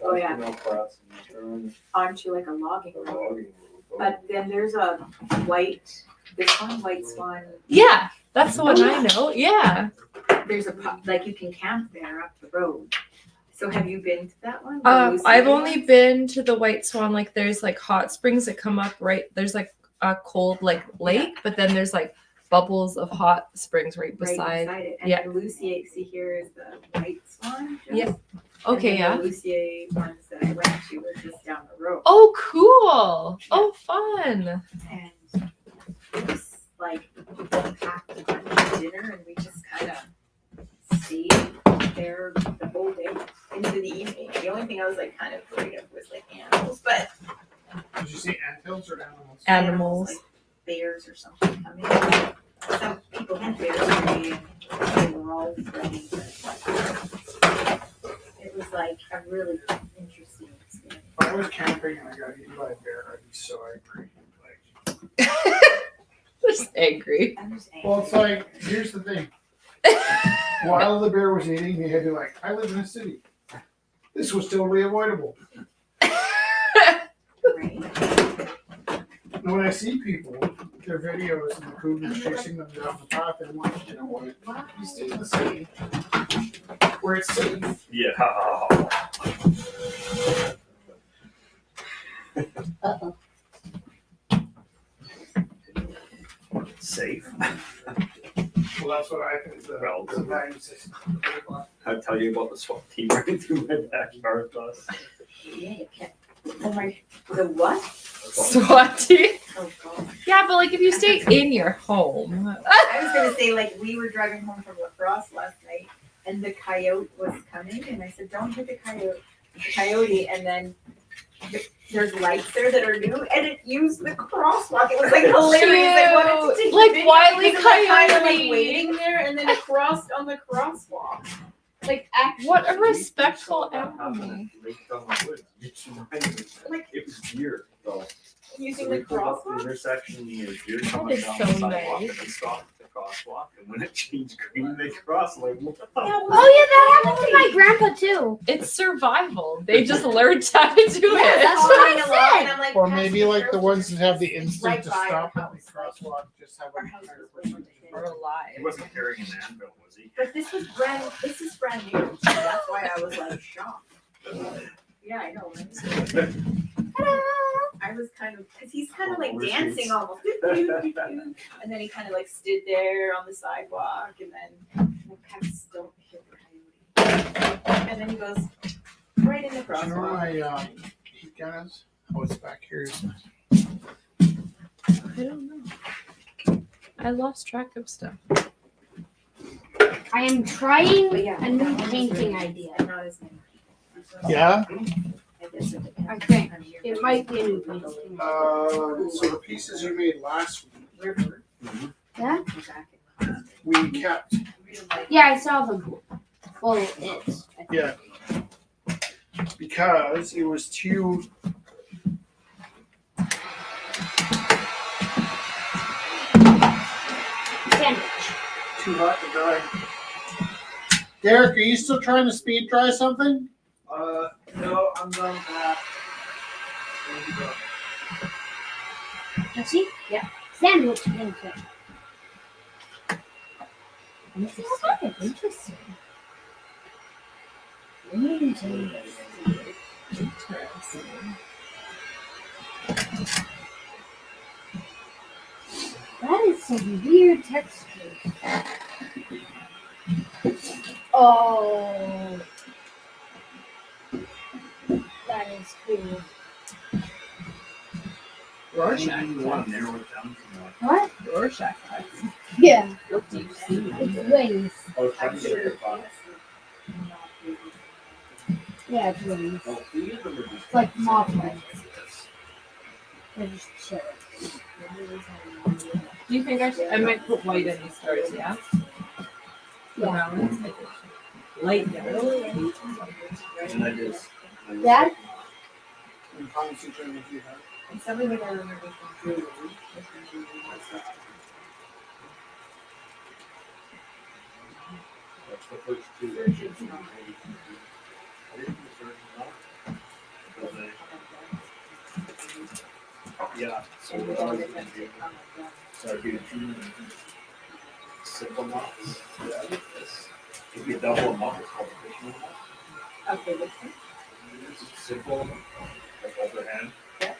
Oh, yeah. No flats and turn, Onto like a logging road. logging road. But then there's a white swan. Yeah, that's the one I know. Yeah. There's like you can camp there up the road. So have you been to that one? I've only been to the White Swan. Like there's like hot springs that come up right. There's like a cold like lake, but then there's like bubbles of hot springs right beside. it. And yeah. the Lucier, see here is the White Swan. just- Yeah. Okay, and yeah. then the Lucier ones that I went to were just down the road. Oh, cool. Oh, fun. And it was like people packed a bunch of dinner and we just kind of stayed there the whole day into the evening. The only thing I was like kind of afraid of was like animals, but Did you see anthills or animals? Animals. like bears or something coming. Some people had bears today and they were all friendly. It was like a really interesting experience. If I was camping and I got eaten by a bear, I'd be so angry. Like, Just angry. I'm just well, it's like, here's the thing. While the bear was eating, he had to like, I live in a city. This was totally avoidable. angry. And when I see people, their videos and the cougars chasing them down the path, and I'm like, you know what? You stay in the city where it's safe. Yeah. Uh-oh. Safe. Well, that's what I think Well, the value system. I'll tell you about the SWAT team running through my backyard bus. Yeah, you can't. Oh my, the what? Swati. Oh god. Yeah, but like if you stay in your home. I was gonna say, like, we were driving home from La Crosse last night and the coyote was coming and I said, don't hit the coyote, and then there's lights there that are new and it used the crosswalk. It was like hilarious. I wanted to take Like a video Wile E. because I'm kind of Coyote. like waiting there and then it crossed on the crosswalk. Like actually. What a respectful animal. Like it was deer though. Using So the we pulled up the crosswalk? intersection, the deer coming is down so the sidewalk nice. and they stopped at the crosswalk, and when it changed green, they crossed like what the Yeah, hell? Oh yeah, that happened to my grandpa too. It's survival. They just learned how to do Yeah, it. that's what I following along, said. and I'm like, Or passing maybe like the through. ones that have the instinct Right to by stop our at the house. crosswalk just have Our a house higher was one of the We're things. alive. He wasn't carrying an anvil, was he? But this is brand new. So that's why I was like shocked. Yeah, I know. Right? I was kind of, because he's kind of like dancing almost. And then he kind of like stood there on the sidewalk and then I kind of still hit the coyote. And then he goes right in the Do you know where crosswalk. my heat gun is? Oh, it's back here. I don't know. I lost track of stuff. I am trying But yeah, a new that one was painting really idea. nice. Not as many. Yeah. I guess it depends. I think on your- it might be a new painting. So the pieces you made last week, River. Yeah? Back in the house. we kept. Yeah, I saw them. Well, it's. Yeah. Because it was too. Sandwich. Too hot to dry. Derek, are you still trying to speed dry something? No, I'm done with that. See? Yeah. Sandwich painting. This is kind of interesting. Interesting. That is some weird texture. Oh. That is cool. Rorschach. You want to narrow it down to What? Rorschach. Yeah. What do you see? It's wings. oh, trying to get it back. Yeah, it's wings. Oh, these are the- It's like moth wings. They're just chilling. Do you think I might put white in these stars, yeah? Yeah. Brown ones? Light yellow. And I just. Dad? I'm concentrating with you. And somebody would have remembered from Julie. That's the first two. Yeah, so what I was gonna do, so I'd do two simple knots. Yeah. If you double them up, it's called a fishing knot. Okay, which one? It's simple, like overhand. Yeah. And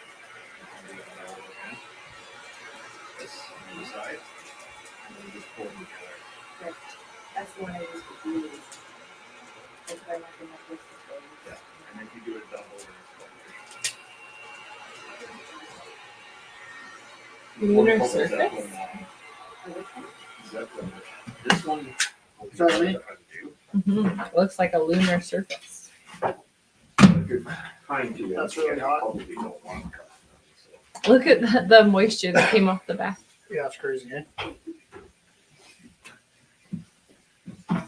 then overhand. This on the side. And then you just pull them together. That's the one I used to do. That's why I'm not gonna have this. Yeah. And if you do it double, then it's called a fishing knot. Lunar Or surface? Zeppelin knot. Zeppelin. This one. Sorry, me? Mm-hmm. Looks like a lunar surface. If you're trying to. That's really you hot. Probably don't want to cut them, so. Look at the moisture that came off the back. Yeah, that's crazy, eh?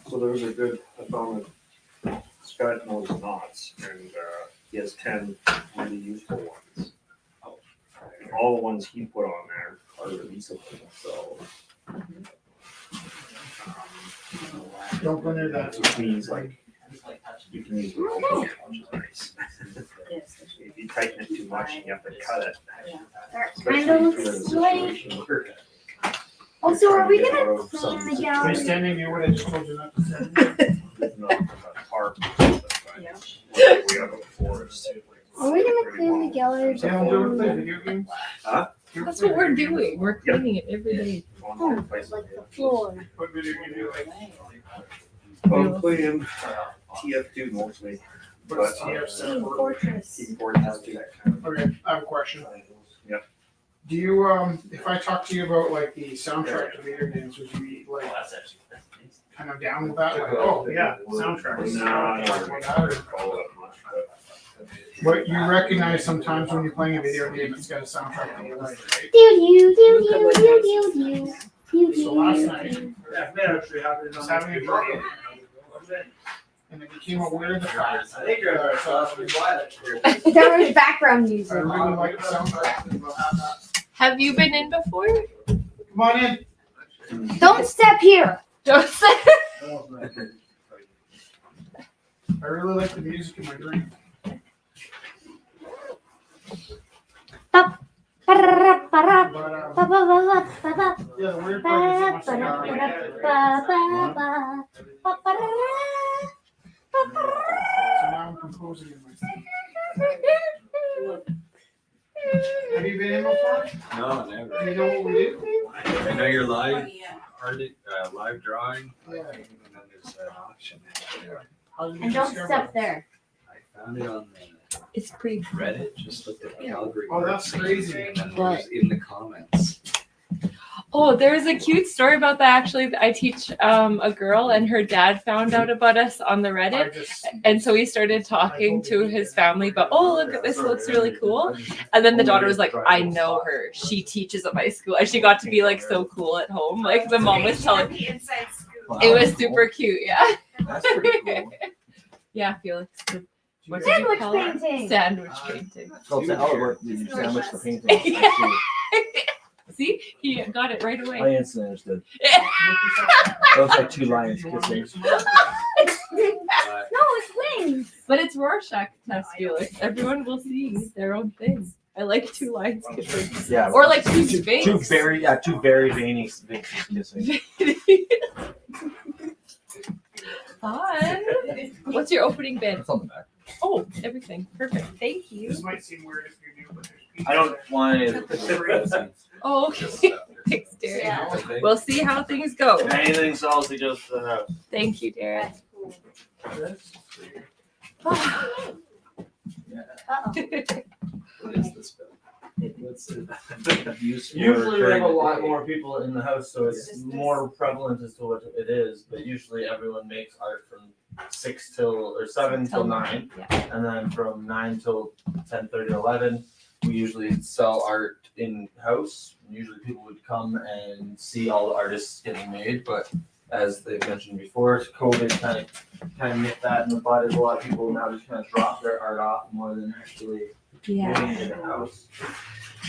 So those are good. I found that Scott knows knots, and he has 10 really useful ones. And all the ones he put on there are releasable. So Don't go near that. which means like you can use the rope, which is nice. Yes. If you tighten it too much, and you have to cut it. That Especially kind of if you're in a looks like. situation where Also, you're are we trying to get gonna out of clean some the Are you gallery? standing near what I just told you not to stand? No, a park and stuff, right? Yeah. We have a forest. Are we gonna clean the gallery? See how I'm doing with the video games? Huh? That's what we're doing. We're cleaning it every day. Oh, like the floor. What video game do you like? I'm playing TF2 mostly. What's But, TF7? Team Fortress. Team Fortress 2. Okay, I have a question. Yep. Do you, if I talk to you about like the soundtrack to video games, would you be like kind of down with that? Like, oh, yeah, soundtrack. No, Talk not about that, or- all that much, But you recognize sometimes when you're playing a video game, it's got a soundtrack that you like, right? Do do do do do do do. Do So last do night, do. I was having a dream, and it became aware of the fact that There was background I music. really like the soundtrack. Have you been in before? Come on in. Don't step here. Don't say. I really like the music in my dream. Ba-da-da-ba-da. But, Ba-ba-ba-ba-ba-ba. yeah, the weird part is it must have got like, Ba-ba-ba-ba. Ba-ba-da-da. so now I'm composing in my sleep. Have you been in before? No, never. Do you know what we do? I know you're live, live drawing, Yeah. and then there's an auction. How did you And don't discover step that? there. I found it on It's pretty. Reddit, just looked at Calgary. Oh, that's crazy. And then it was in the comments. Oh, there's a cute story about that actually. I teach a girl, and her dad found out about us on the I Reddit. just, And so he started talking to his family, but oh, look at this, looks really cool. And then the daughter was like, I know her. She teaches at my school. And she got to be like so cool at home. Like the mom was telling The inside scoop. it was super cute. Yeah. That's pretty cool. Yeah, Felix. What did you Sandwich call it? painting. Sandwich painting. Called sandwich. you sandwich the painting. See, he got it right I away. instantly understood. Those like two lions kissing. No, it's wings. But it's Rorschach test, Felix. Everyone will see their own thing. I like two lines kissing. Yeah. Or like two sphinx. two very veiny sphinxes kissing. Fun. What's your opening bid? It's on the back. Oh, everything. Perfect. Thank you. this might seem weird if you do, but there's. I don't want it. Oh, okay. Thanks, Derek. Yeah. We'll see how things go. If anything sells, he goes to the house. Thank you, Derek. Uh-oh. What is this bill? Usually we have a lot more people in the house, so it's more prevalent as to what it is, but usually everyone makes art from 7 till 9. Yeah. And then from 9 till 10:30, 11, we usually sell art in house. Usually people would come and see all the artists getting made, but as they mentioned before, COVID kind of nipped that in the bud as a lot of people now just kind of drop their art off more than actually Yeah. moving into the house.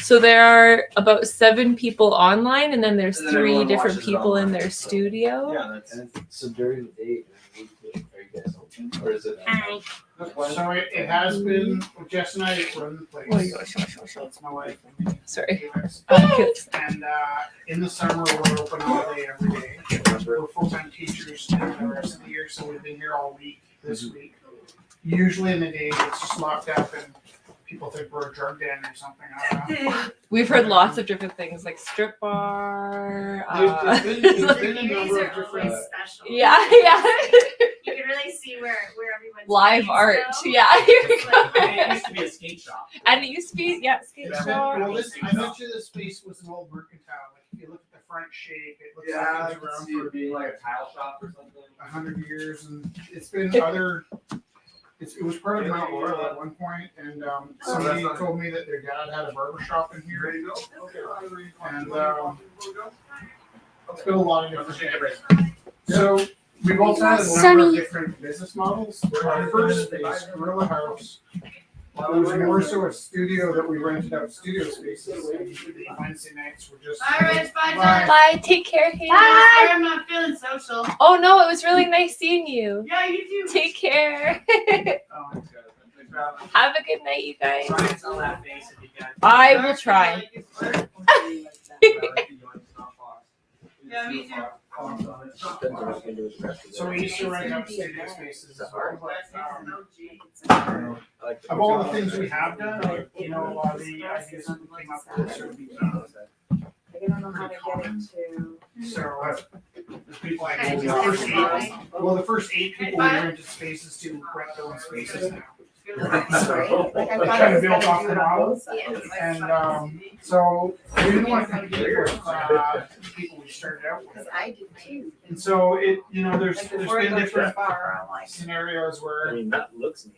So there are about 7 people online, and then there's And then 3 everyone different watches it people in online, their so- studio. Yeah, that's. So during the day, are you guys open or is it? Hi. So it has been, Jess and I run the place. Oh my gosh, That's my wife. Sorry. Felix. Felix. And in the summer, we're open all day, every day. We're full-time teachers the rest of the year, so we've been here all week this week. Usually in the day, it's just locked up and people think we're a drug den or something. I don't know. We've heard lots of different things like strip bar. There's been a number of different. special. Yeah. You can really see where everyone's Live face art. go. Yeah. It's like- It used to be a skate shop. And it used to be, skate It's been- shop. well, I bet you this space was an old mercantile. Like if you look at the front shape, it looks like it's around for being like a tile shop or something. 100 years, and it's been other. It was part of Mount Royal at one point, and somebody told me that their dad had a barber shop in here. And it's been a lot of different things. So we've also had a number of Sunny. different business models. Our first space, Gorilla House, it was more so a studio that we rented out studio spaces. And Wednesday nights were just. All right, bye, Bye. Bye. Take care, Haley. Sorry, I'm not feeling social. Oh no, it was really nice seeing you. Yeah, you too. Take care. Have a good night, you guys. I will try. Yeah, me too. So we used to rent out studio spaces as well, but, of all the things we have done, like, you know, a lot of the ideas that we came up with sort of be I don't know how to get it to. So, the people I know, the first 8 people we rented spaces to rent their own spaces now. Kind of built off the model. And so we didn't want to compete with the people we started out with. I did too. And so it, you know, there's Before I been go too different far, I'm like. scenarios where that looks neat.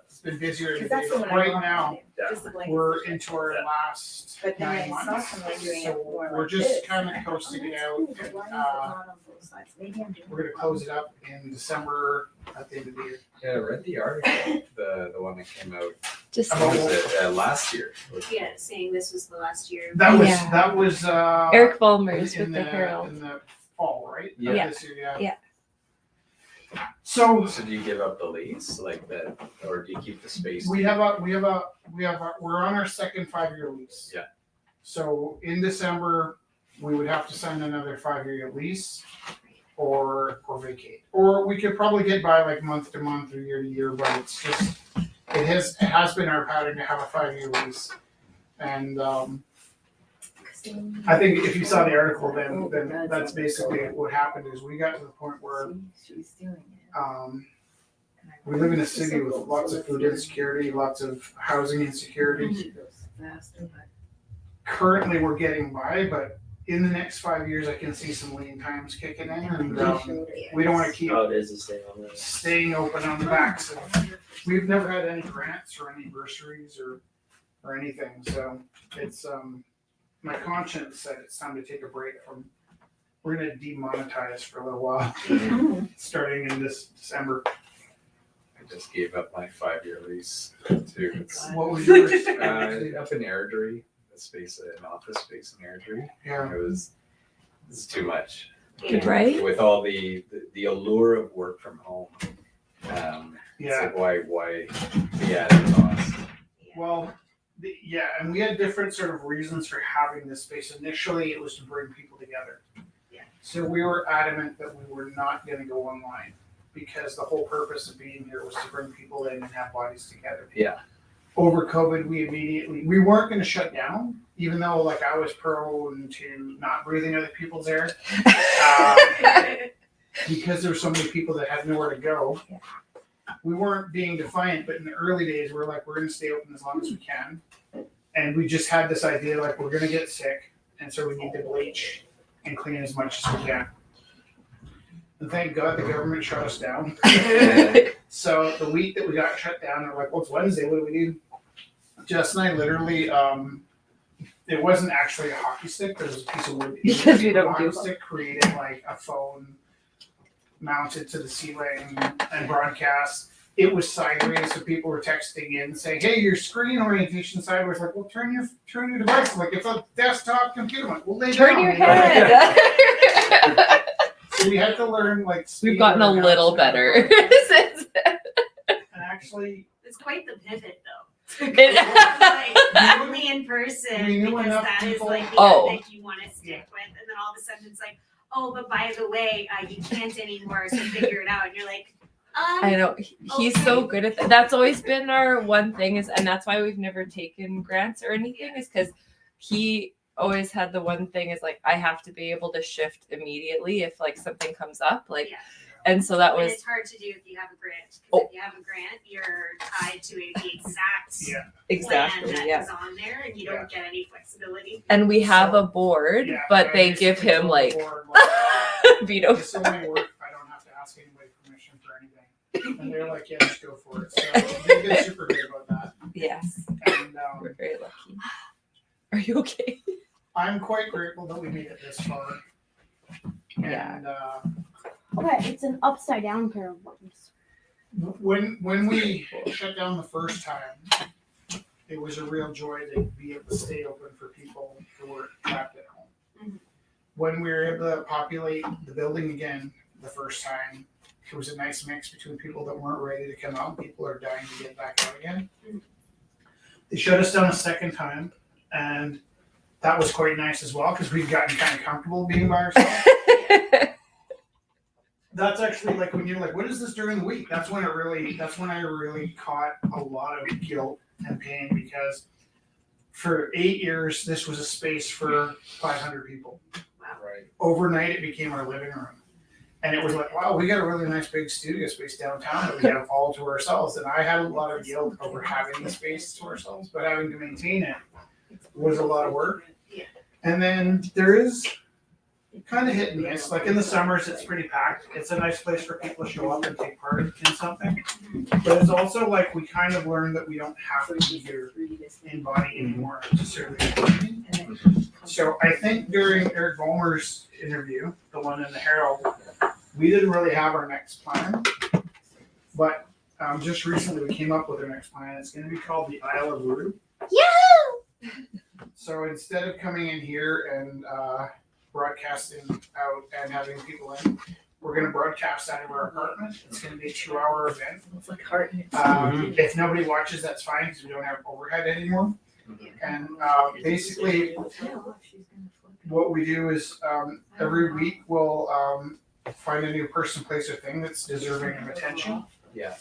it's been busier Because than that's the one I right wanted now. to do, just the blanket We're situation. into our last But then 9 I saw months, someone doing it so more we're like just this. kind of I'm like, coasting oh, it that's out. cool, but And, why is it not on both sides? Maybe I'm doing we're gonna close it up in December at the end of the year. Yeah, I read the article, the one that came out Just Oh. was it, last year. Yeah, saying this was the last year. That was Eric Ballmers in with the Herald. in the fall, right? Yeah. This year, Yeah. So So do you give up the lease like that, or do you keep the space? we're on our second 5-year lease. Yeah. So in December, we would have to sign another 5-year lease or vacate. Or we could probably get by like month to month or year to year, but it's just, it has been our pattern to have a 5-year lease. And I think if you saw the article, then that's basically what happened is we got to the point where She's doing it. we live in a city with lots of food insecurity, lots of housing insecurity. She goes faster, but. Currently, we're getting by, but in the next 5 years, I can see some lean times kicking in, and we don't want to keep Oh, it is a stay on this. staying open on the backs. We've never had any grants or any bursaries or anything, so it's my conscience said it's time to take a break from. We're gonna demonetize for a little while, starting in this December. I just gave up my 5-year lease too. It's, What was yours? up in Airdrie, an office space in Airdrie. Yeah. It's too much. Right? With all the allure of work from home. It's Yeah. like why the added cost? Well, and we had different sort of reasons for having this space. Initially, it was to bring people together. Yeah. So we were adamant that we were not going to go online because the whole purpose of being here was to bring people in and have bodies together. Yeah. Over COVID, we weren't going to shut down, even though like I was prone to not breathing other people's air because there were so many people that had nowhere to go. Yeah. We weren't being defiant, but in the early days, we're like, we're going to stay open as long as we can. And we just had this idea, like, we're going to get sick. And so we need to bleach and clean as much as we can. And thank God the government shut us down. So the week that we got shut down, they're like, well, it's Wednesday. What do we do? Jess and I literally, it wasn't actually a hockey stick. There was a piece of wood. Because we don't hockey do stick created like a phone mounted to the ceiling and broadcast. it was sideways, so people were texting in saying, "Hey, your screen orientation sideways." Like, well, turn your device. Like, it's a desktop computer. Like, well, lay Turn down. your You know? head. So we had to learn like. We've speed gotten a learn little how to- better. And actually, It's quite the pivot though. It- Like, only in person we knew because enough that is people- like the Oh. ethic you want to stick with, and then all of a sudden it's like, oh, but by the way, you can't anymore, so figure it out. And you're like, I know he's so good at that. That's always been our one thing is, and that's why we've never taken grants or anything is because he always had the one thing is like I have to be able to shift immediately if like something comes up like, Yeah. and so that and was it's hard to do if you have a grant. Because Oh. if you have a grant, you're tied to the exact Yeah. exactly plan that yeah. is on there, and you don't get any flexibility. And we have So- a board, Yeah, but I they just give him told like the board, like, veto. this only work if I don't have to ask anybody permission for anything. And they're like, yeah, just go for it. So they've been super good about that. Yes, And we're very lucky. Are you okay? I'm quite grateful that we made it this far. Yeah. And Okay, it's an upside down pair of ones. when we shut down the first time, it was a real joy to be able to stay open for people who were trapped at home. Mhm. When we were able to populate the building again the first time, it was a nice mix between people that weren't ready to come out and people are dying to get back out again. Mhm. They shut us down a second time, and that was quite nice as well because we've gotten kind of comfortable being by ourselves. That's actually like when you're like, what is this during the week? That's when I really caught a lot of guilt and pain because for 8 years, this was a space for 500 people. Right. Overnight, it became our living room. And it was like, wow, we got a really nice big studio space downtown that we have all to ourselves. And I had a lot of guilt over having the space to ourselves, but having to maintain it was a lot of work. Yeah. And then there is kind of hit and miss. Like in the summers, it's pretty packed. It's a nice place for people to show up and take part in something. But it's also like we kind of learned that we don't have to be here in body anymore to serve the community. So I think during Eric Vollmer's interview, the one in the Herald, we didn't really have our next plan. But just recently we came up with our next plan. It's going to be called the Isle of Rue. Yahoo! So instead of coming in here and broadcasting out and having people in, we're going to broadcast out of our apartment. It's going to be a 2-hour event. It's like heart. If nobody watches, that's fine because we don't have overhead anymore. And basically, what we do is every week we'll find a new person, place, or thing that's deserving of attention. Yeah.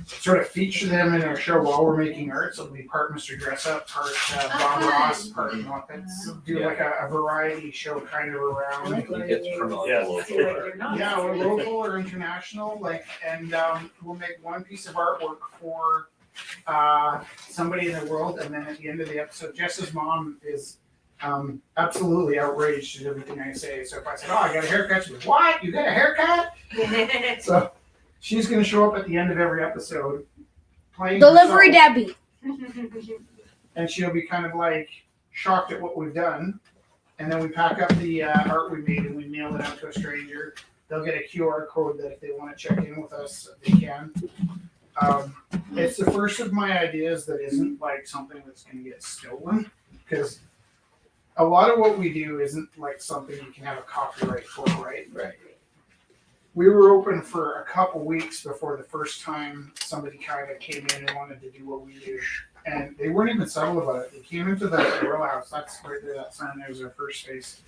Sort of feature them in our show while we're making art. So it'll be part Mr. Dress Up, part Bob Ross, part Muppets. Do like a variety show kind of around. It's from Yeah, we're local or international, and we'll make one piece of artwork for somebody in the world, and then at the end of the episode, Jess's mom is absolutely outraged at everything I say. So if I said, "Oh, I got a haircut," she's like, "What? You got a haircut?" So she's going to show up at the end of every episode, playing Delivery herself, Debbie. and she'll be kind of like shocked at what we've done. And then we pack up the art we made and we mail it out to a stranger. They'll get a QR code that if they want to check in with us, they can. It's the first of my ideas that isn't like something that's going to get stolen, because a lot of what we do isn't like something you can have a copyright for, right? Right. We were open for a couple weeks before the first time somebody kind of came in and wanted to do what we do. And they weren't even subtle about it. They came into the grill house. That's right there, that sign there was our first space.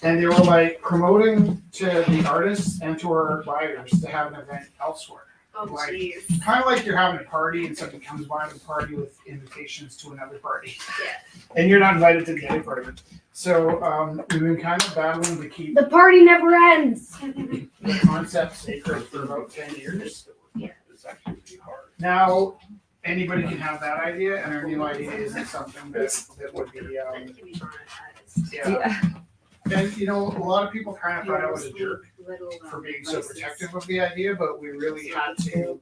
And they were like promoting to the artists and to our buyers to have an event elsewhere. Oh, Like, jeez. kind of like you're having a party and somebody comes by the party with invitations to another party. Yeah. And you're not invited to the other party. So we've been kind of battling to keep The party never ends. the concept sacred for about 10 years. Yeah. It's actually pretty hard. Now, anybody can have that idea, and our new idea isn't something that would be, That can be monetized. yeah. And, a lot of people kind of thought I was a jerk for being so protective of the idea, but we really had to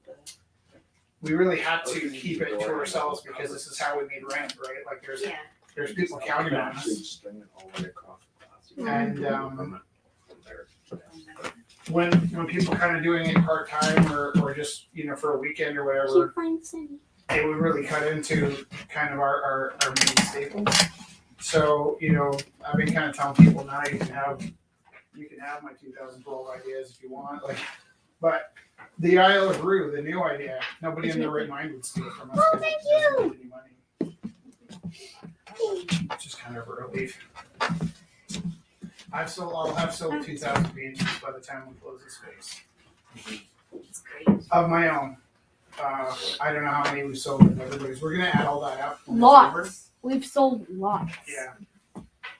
keep it to ourselves because this is how we made rent, right? Like Yeah. there's people counting on us. String it all the way across the glass. And when people kind of doing it part time or just for a weekend or whatever, it would really cut into kind of our main staples. So I've been kind of telling people now you can have my 2012 ideas if you want, but the Isle of Rue, the new idea, nobody in their right mind would steal from us. Oh, thank you. Any money. It's just kind of a relief. I'll have sold 2,000 pages by the time we close the space. It's great. Of my own. I don't know how many we've sold with everybody's. We're gonna add all that up. when it's over. Lots. We've sold lots. Yeah.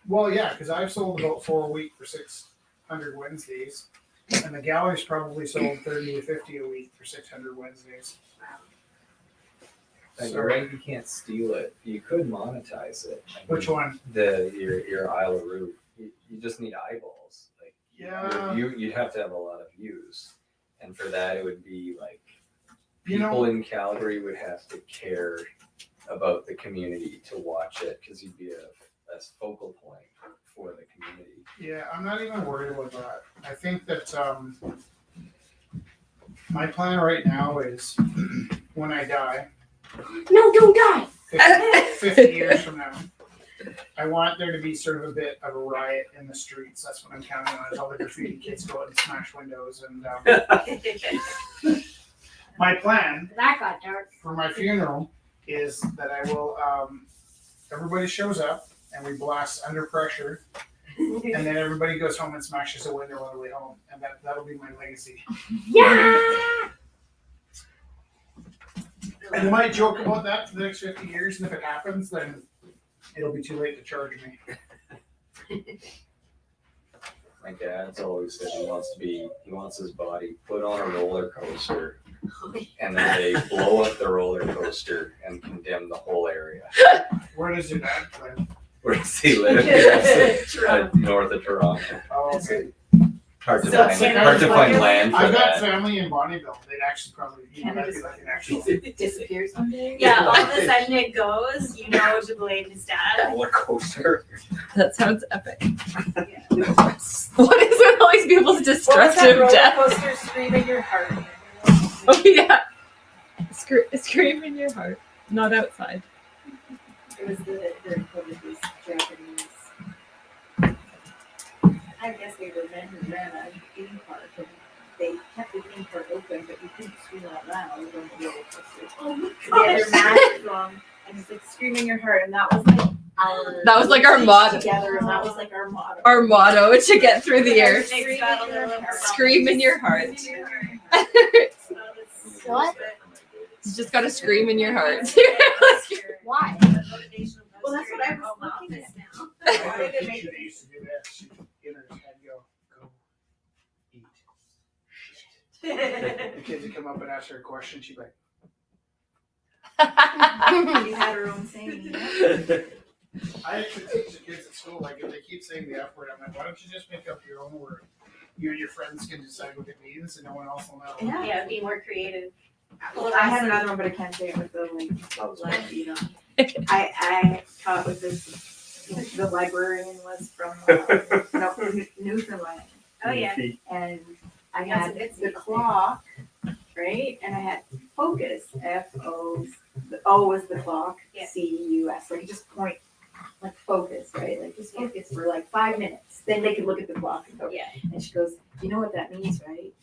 Well, yeah, because I've sold about 4 a week for 600 Wednesdays, and the gallery's probably sold 30 to 50 a week for 600 Wednesdays. Like, you're right, you can't steal it. You could monetize it. Which one? Your Isle of Rue. You just need eyeballs. Like Yeah. you'd have to have a lot of views, and for that it would be like You know- people in Calgary would have to care about the community to watch it because you'd be a focal point for the community. Yeah, I'm not even worried about that. I think that my plan right now is when I die, No, don't die. 50 years from now, I want there to be sort of a bit of a riot in the streets. That's what I'm counting on. Is all the graffiti kids go out and smash windows. And my plan That got dark. for my funeral is that I will. Everybody shows up and we blast Under Pressure, and then everybody goes home and smashes a window on the way home, and that'll be my legacy. Yeah. And I might joke about that for the next 50 years, and if it happens, then it'll be too late to charge me. My dad's always said he wants his body put on a roller coaster, and then they blow up the roller coaster and condemn the whole area. Where does your dad live? Where does he live? North of Toronto. Oh, okay. Hard to So find. Canada's Hard to find like- land for I've got that. family in Bonnyville. They'd actually probably that'd be like an actual. Disappears someday. Yeah, all of a sudden it goes, to blame his dad. Roller coaster. That sounds epic. What is with all these people's destructive death? Coaster scream in your heart. Oh yeah. Scream in your heart, not outside. It was the these Japanese. I guess they were men who ran a theme park, and they kept the theme park open, but you couldn't scream out loud on the roller coaster. They had their masks on, and it's like scream in your heart, and that was like our. That was like our motto. Together, and that was like our motto. Our motto to get through the year. Scream in your heart. Scream in your heart. What? You just gotta scream in your heart. Why? Well, that's what I was looking at now. My teacher used to do that. She'd in her head go eat. The kids would come up and ask her a question. She'd be like, She had her own saying. I actually teach the kids at school, like if they keep saying the F word, I'm like, why don't you just make up your own word? You and your friends can decide what it means and no one else will know. Yeah, be more creative. Well, I have another one, but I can't say it with the I taught with this. The librarian was from Newfoundland. Oh yeah. And I Yes, had it's the easy. clock, right? And I had focus, F-O, the O was the clock, Yeah. C-U-S, like just point, like focus, right? Like just focus for like 5 minutes. Then they could look at the clock and go, Yeah. and she goes, you know what that means, right?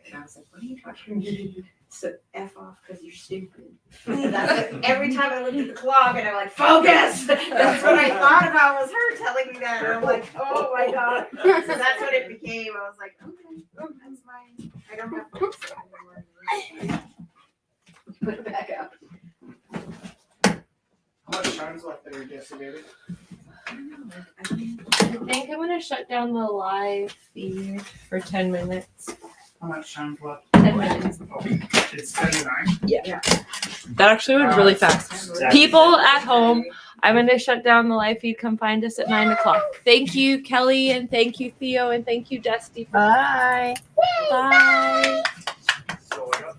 And I was like, what are you talking about? So F off because you're stupid. And that's like, every time I looked at the clock and I'm like, focus! That's what I thought about was her telling me that. And I'm like, oh my God. So that's what it became. I was like, okay, that's mine. I don't have to focus anymore. Put it back up. How much time's left there, Jesse, David? I think I'm gonna shut down the live feed for 10 minutes. How much time's left? 10 minutes. Oh, it's 10 to 9. Yeah. That actually went really fast. People at home, I'm gonna shut down the live feed. Come find us at 9 o'clock. Thank you, Kelly, and thank you, Theo, and thank you, Dusty. Bye. Bye. So I got